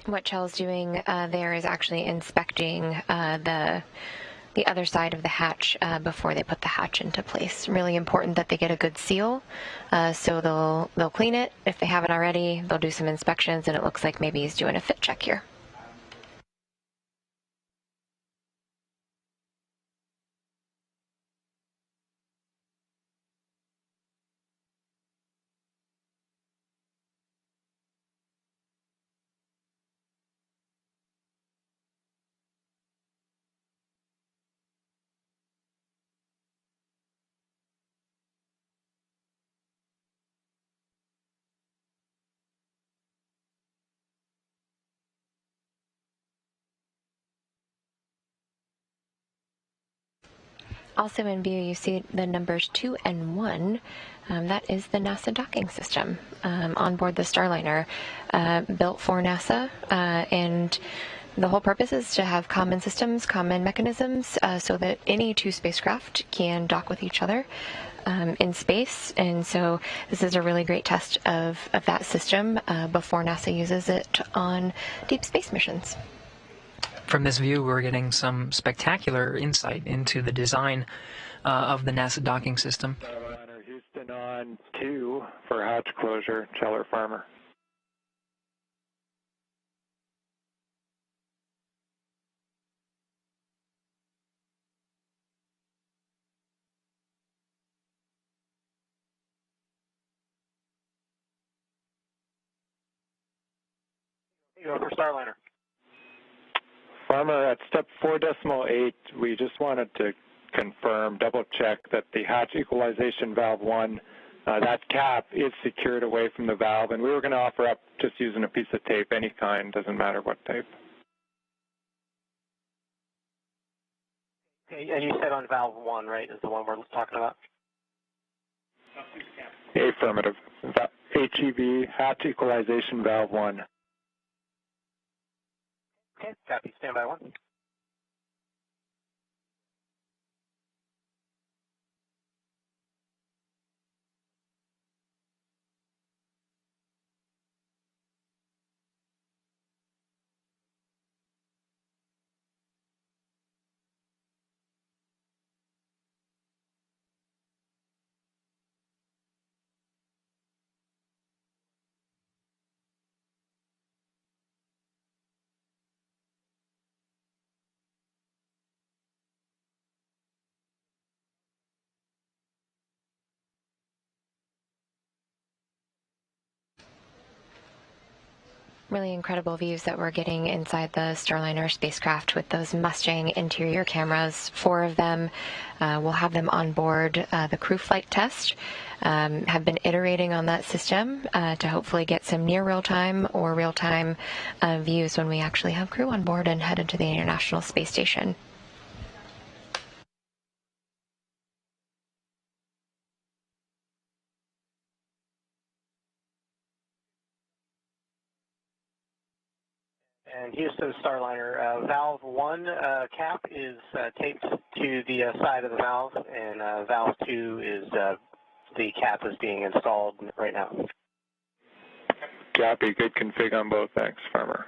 What Kjell's doing there is actually inspecting the other side of the hatch before they put the hatch into place. Really important that they get a good seal. So they'll clean it if they haven't already. They'll do some inspections, and it looks like maybe he's doing a fit check here. Also in view, you see the numbers 2 and 1. That is the NASA docking system on board the Starliner, built for NASA, and the whole purpose is to have common systems, common mechanisms, so that any two spacecraft can dock with each other in space. And so this is a really great test of that system before NASA uses it on deep space missions. From this view, we're getting some spectacular insight into the design of the NASA docking system. Starliner Houston on 2 for hatch closure, Cheller Farmer. You go for Starliner. Farmer, at step 4.8, we just wanted to confirm, double check that the hatch equalization valve 1, that cap is secured away from the valve, and we were going to offer up just using a piece of tape, any kind, doesn't matter what tape. Okay, and you said on valve 1, right, is the one we're talking about? Affirmative. HEV, hatch equalization valve 1. Okay, copy. Stand by 1. Really incredible views that we're getting inside the Starliner spacecraft with those Mustang interior cameras, 4 of them. We'll have them on board the crew flight test. Have been iterating on that system to hopefully get some near real-time or real-time views when we actually have crew on board and headed to the International Space Station. And Houston Starliner, valve 1 cap is taped to the side of the valve, and valve 2 is the cap is being installed right now. Copy. Good config on both. Thanks, Farmer.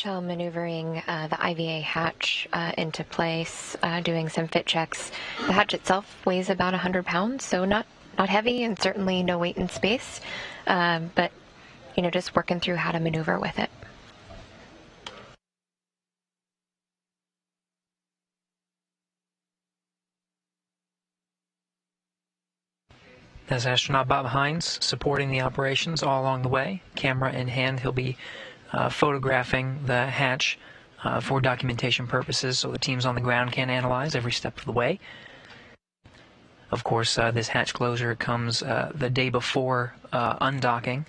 While maneuvering the IVA hatch into place, doing some fit checks. The hatch itself weighs about 100 pounds, so not heavy and certainly no weight in space, but just working through how to maneuver with it. As astronaut Bob Hines supporting the operations all along the way, camera in hand, he'll be photographing the hatch for documentation purposes so the teams on the ground can analyze every step of the way. Of course, this hatch closure comes the day before undocking.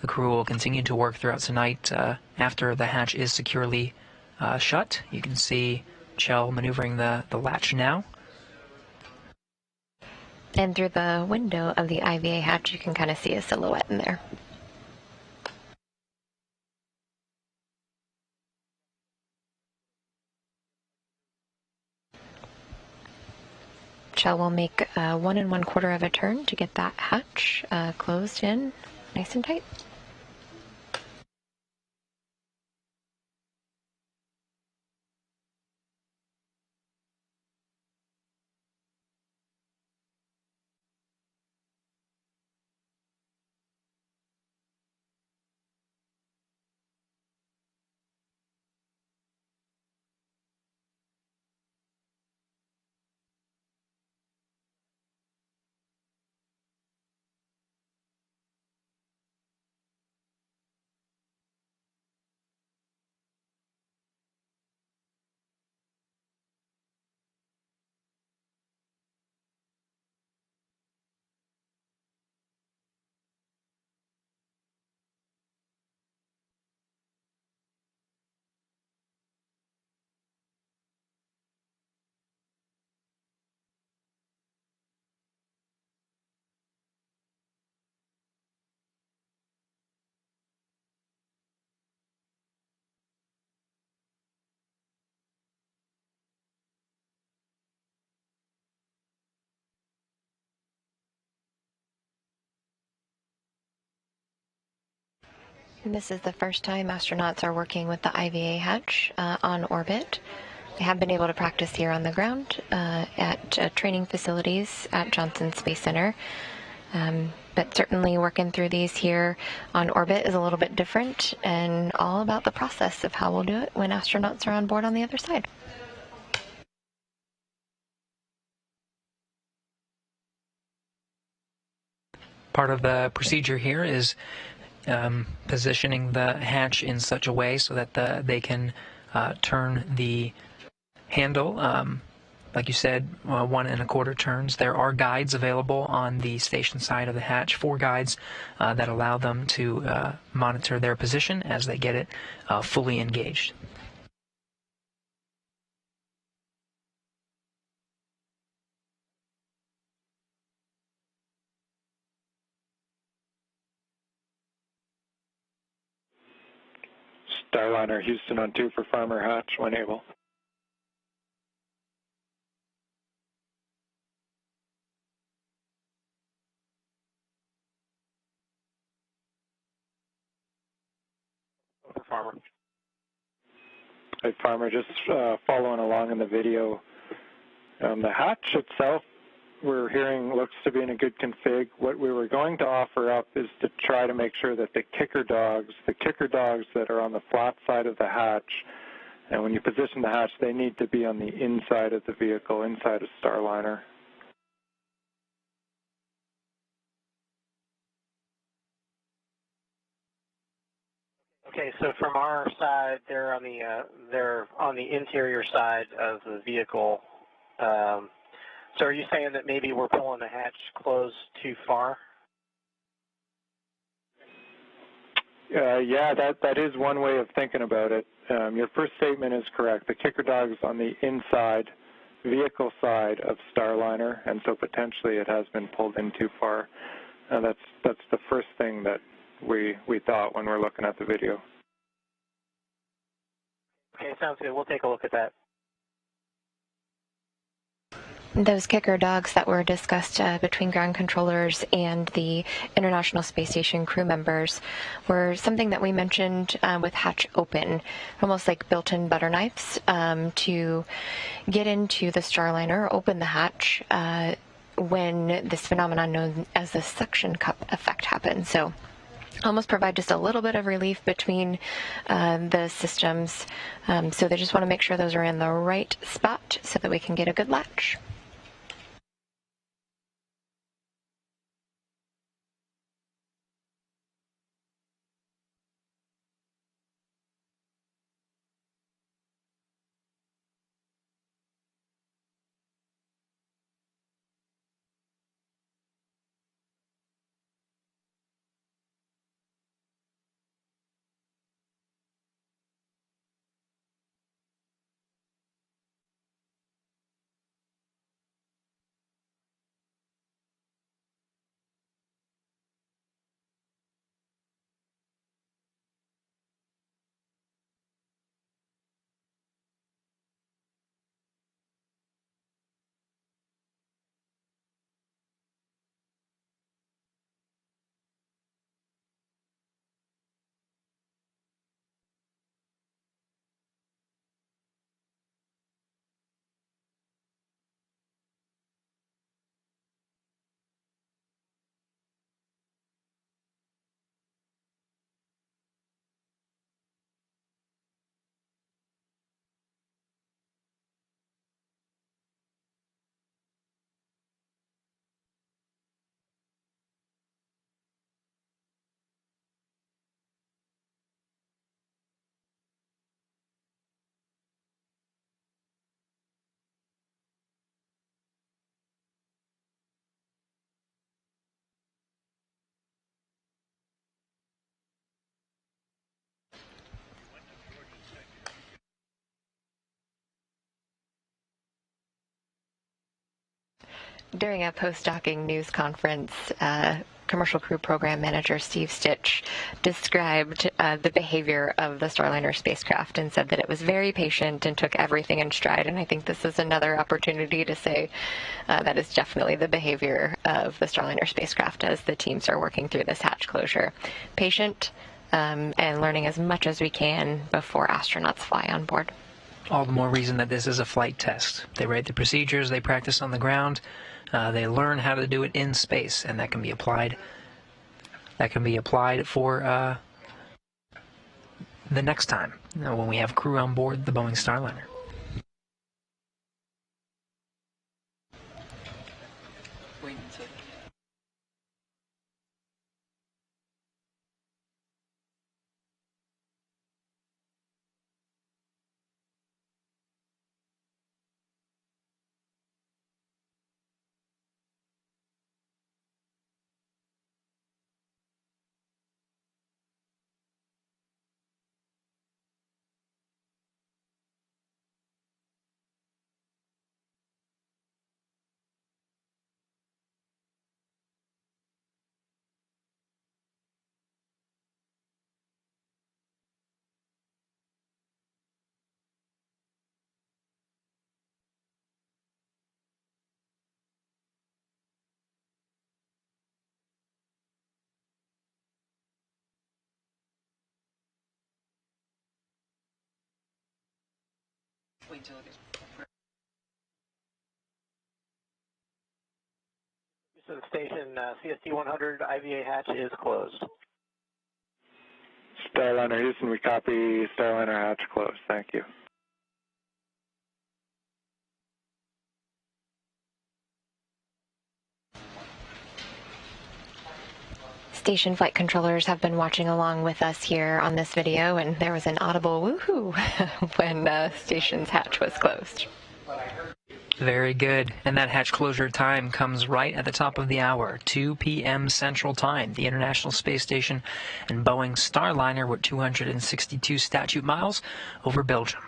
The crew will continue to work throughout tonight after the hatch is securely shut. You can see Chell maneuvering the latch now. And through the window of the IVA hatch, you can kind of see a silhouette in there. Chell will make 1 1/4 of a turn to get that hatch closed in nice and tight. And this is the first time astronauts are working with the IVA hatch on orbit. They have been able to practice here on the ground at training facilities at Johnson Space Center. But certainly working through these here on orbit is a little bit different and all about the process of how we'll do it when astronauts are on board on the other side. Part of the procedure here is positioning the hatch in such a way so that they can turn the handle like you said, 1¼ turns. There are guides available on the station side of the hatch, 4 guides that allow them to monitor their position as they get it fully engaged. Starliner Houston on 2 for Farmer Hatch when able. For Farmer. Hey, Farmer, just following along in the video. The hatch itself, we're hearing, looks to be in a good config. What we were going to offer up is to try to make sure that the kicker dogs that are on the flat side of the hatch, and when you position the hatch, they need to be on the inside of the vehicle, inside of Starliner. Okay, so from our side, they're on the interior side of the vehicle. So are you saying that maybe we're pulling the hatch closed too far? Yeah, that is one way of thinking about it. Your first statement is correct. The kicker dog is on the inside vehicle side of Starliner, and so potentially it has been pulled in too far. That's the first thing that we thought when we're looking at the video. Okay, sounds good. We'll take a look at that. Those kicker dogs that were discussed between ground controllers and the International Space Station crew members were something that we mentioned with hatch open, almost like built-in butter knives to get into the Starliner, open the hatch when this phenomenon known as the suction cup effect happens. So almost provide just a little bit of relief between the systems. So they just want to make sure those are in the right spot so that we can get a good latch. During a post-docking news conference, Commercial Crew Program Manager Steve Stitch described the behavior of the Starliner spacecraft and said that it was very patient and took everything in stride. And I think this is another opportunity to say that is definitely the behavior of the Starliner spacecraft as the teams are working through this hatch closure. Patient and learning as much as we can before astronauts fly on board. All the more reason that this is a flight test. They write the procedures, they practice on the ground, they learn how to do it in space, and that can be applied. That can be applied for the next time when we have crew on board the Boeing Starliner. Houston Station, CST 100 IVA hatch is closed. Starliner Houston, we copy. Starliner hatch closed. Thank you. Station flight controllers have been watching along with us here on this video, and there was an audible woohoo when station's hatch was closed. Very good. And that hatch closure time comes right at the top of the hour, 2 p.m. Central Time. The International Space Station and Boeing Starliner with 262 statute miles over Belgium.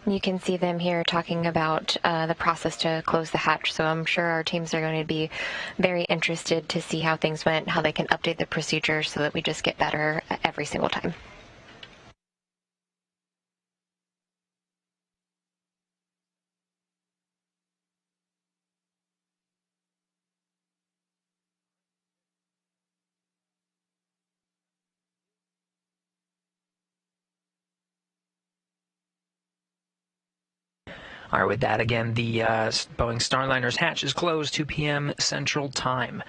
You can see them here talking about the process to close the hatch, so I'm sure our teams are going to be very interested to see how things went, how they can update the procedure so that we just get better every single time. All right, with that, again, the Boeing Starliner's hatch is closed 2 p.m. Central Time.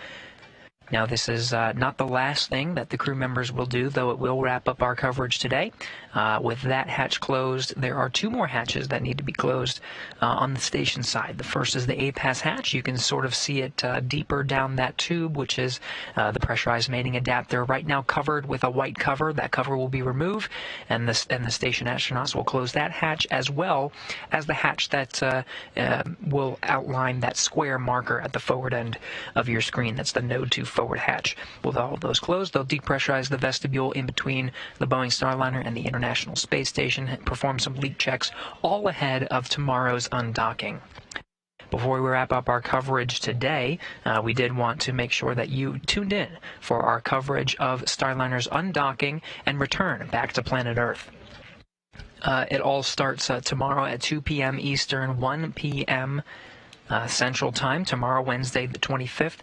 Now, this is not the last thing that the crew members will do, though it will wrap up our coverage today. With that hatch closed, there are 2 more hatches that need to be closed on the station side. The first is the APAS hatch. You can sort of see it deeper down that tube, which is the pressurized mating adapter, right now covered with a white cover. That cover will be removed, and the station astronauts will close that hatch, as well as the hatch that will outline that square marker at the forward end of your screen. That's the Node 2 forward hatch. With all of those closed, they'll depressurize the vestibule in between the Boeing Starliner and the International Space Station and perform some leak checks, all ahead of tomorrow's undocking. Before we wrap up our coverage today, we did want to make sure that you tuned in for our coverage of Starliner's undocking and return back to planet Earth. It all starts tomorrow at 2 p.m. Eastern, 1 p.m. Central Time, tomorrow, Wednesday the 25th,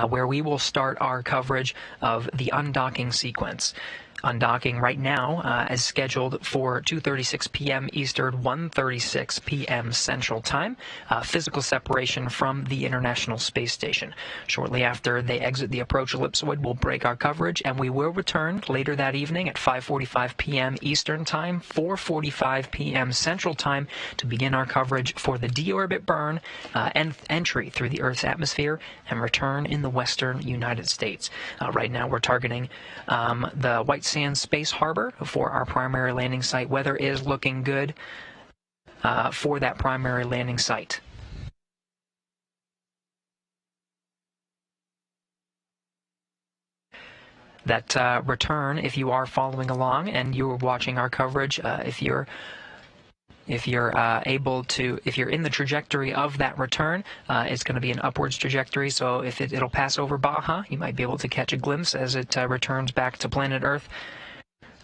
where we will start our coverage of the undocking sequence. Undocking right now is scheduled for 2:36 p.m. Eastern, 1:36 p.m. Central Time. Physical separation from the International Space Station. Shortly after they exit the approach ellipsoid, we'll break our coverage, and we will return later that evening at 5:45 p.m. Eastern Time, 4:45 p.m. Central Time to begin our coverage for the deorbit burn and entry through the Earth's atmosphere and return in the western United States. Right now we're targeting the White Sands Space Harbor for our primary landing site. Weather is looking good for that primary landing site. That return, if you are following along and you're watching our coverage, if you're able to, if you're in the trajectory of that return, it's going to be an upwards trajectory. So if it'll pass over Baja, you might be able to catch a glimpse as it returns back to planet Earth.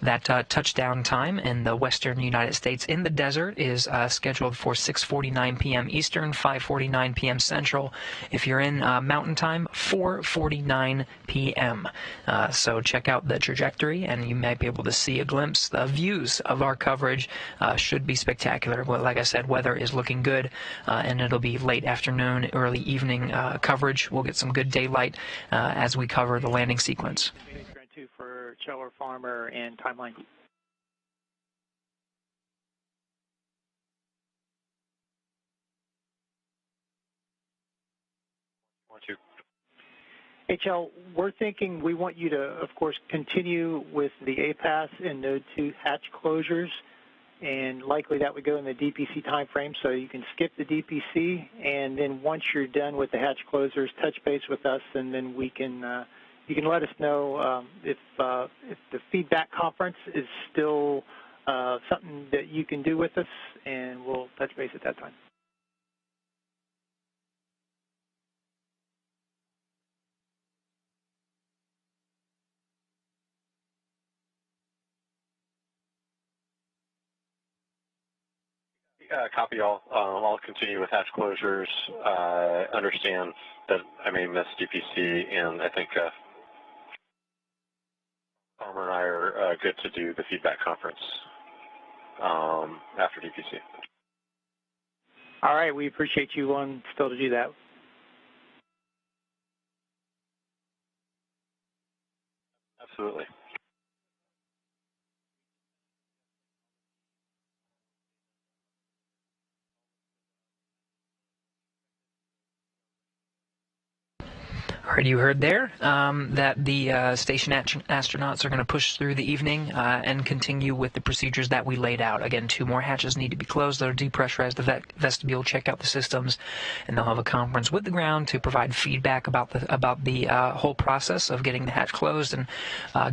That touchdown time in the western United States in the desert is scheduled for 6:49 p.m. Eastern, 5:49 p.m. Central. If you're in Mountain Time, 4:49 p.m. So check out the trajectory, and you might be able to see a glimpse. The views of our coverage should be spectacular. Well, like I said, weather is looking good, and it'll be late afternoon, early evening coverage. We'll get some good daylight as we cover the landing sequence. For Cheller, Farmer, and Timeline. HL, we're thinking we want you to, of course, continue with the APAS and Node 2 hatch closures, and likely that would go in the DPC timeframe, so you can skip the DPC, and then once you're done with the hatch closers, touch base with us, and then we can you can let us know if the feedback conference is still something that you can do with us, and we'll touch base at that time. Copy all. I'll continue with hatch closures. Understand that I may miss DPC, and I think Farmer and I are good to do the feedback conference after DPC. All right, we appreciate you wanting still to do that. Absolutely. All right, you heard there that the station astronauts are going to push through the evening and continue with the procedures that we laid out. Again, 2 more hatches need to be closed. They'll depressurize the vestibule, check out the systems, and they'll have a conference with the ground to provide feedback about the whole process of getting the hatch closed and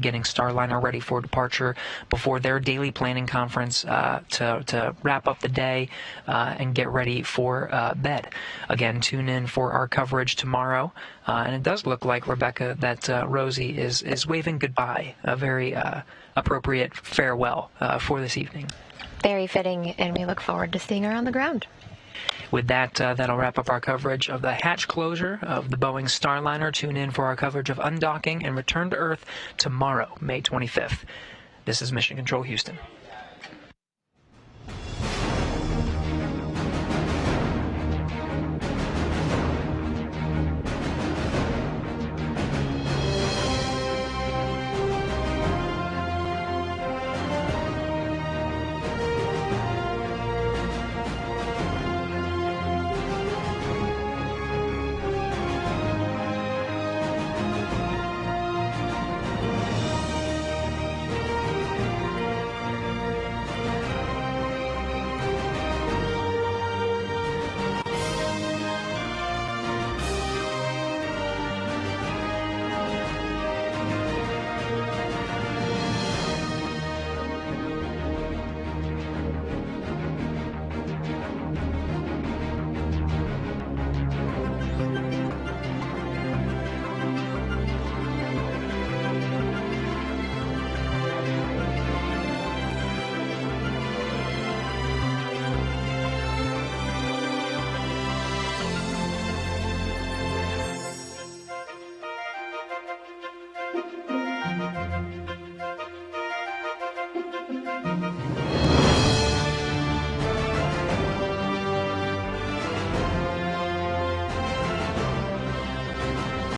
getting Starliner ready for departure before their daily planning conference to wrap up the day and get ready for bed. Again, tune in for our coverage tomorrow. And it does look like, Rebecca, that Rosie is waving goodbye, a very appropriate farewell for this evening. Very fitting, and we look forward to seeing her on the ground. With that, that'll wrap up our coverage of the hatch closure of the Boeing Starliner. Tune in for our coverage of undocking and return to Earth tomorrow, May 25th. This is Mission Control Houston.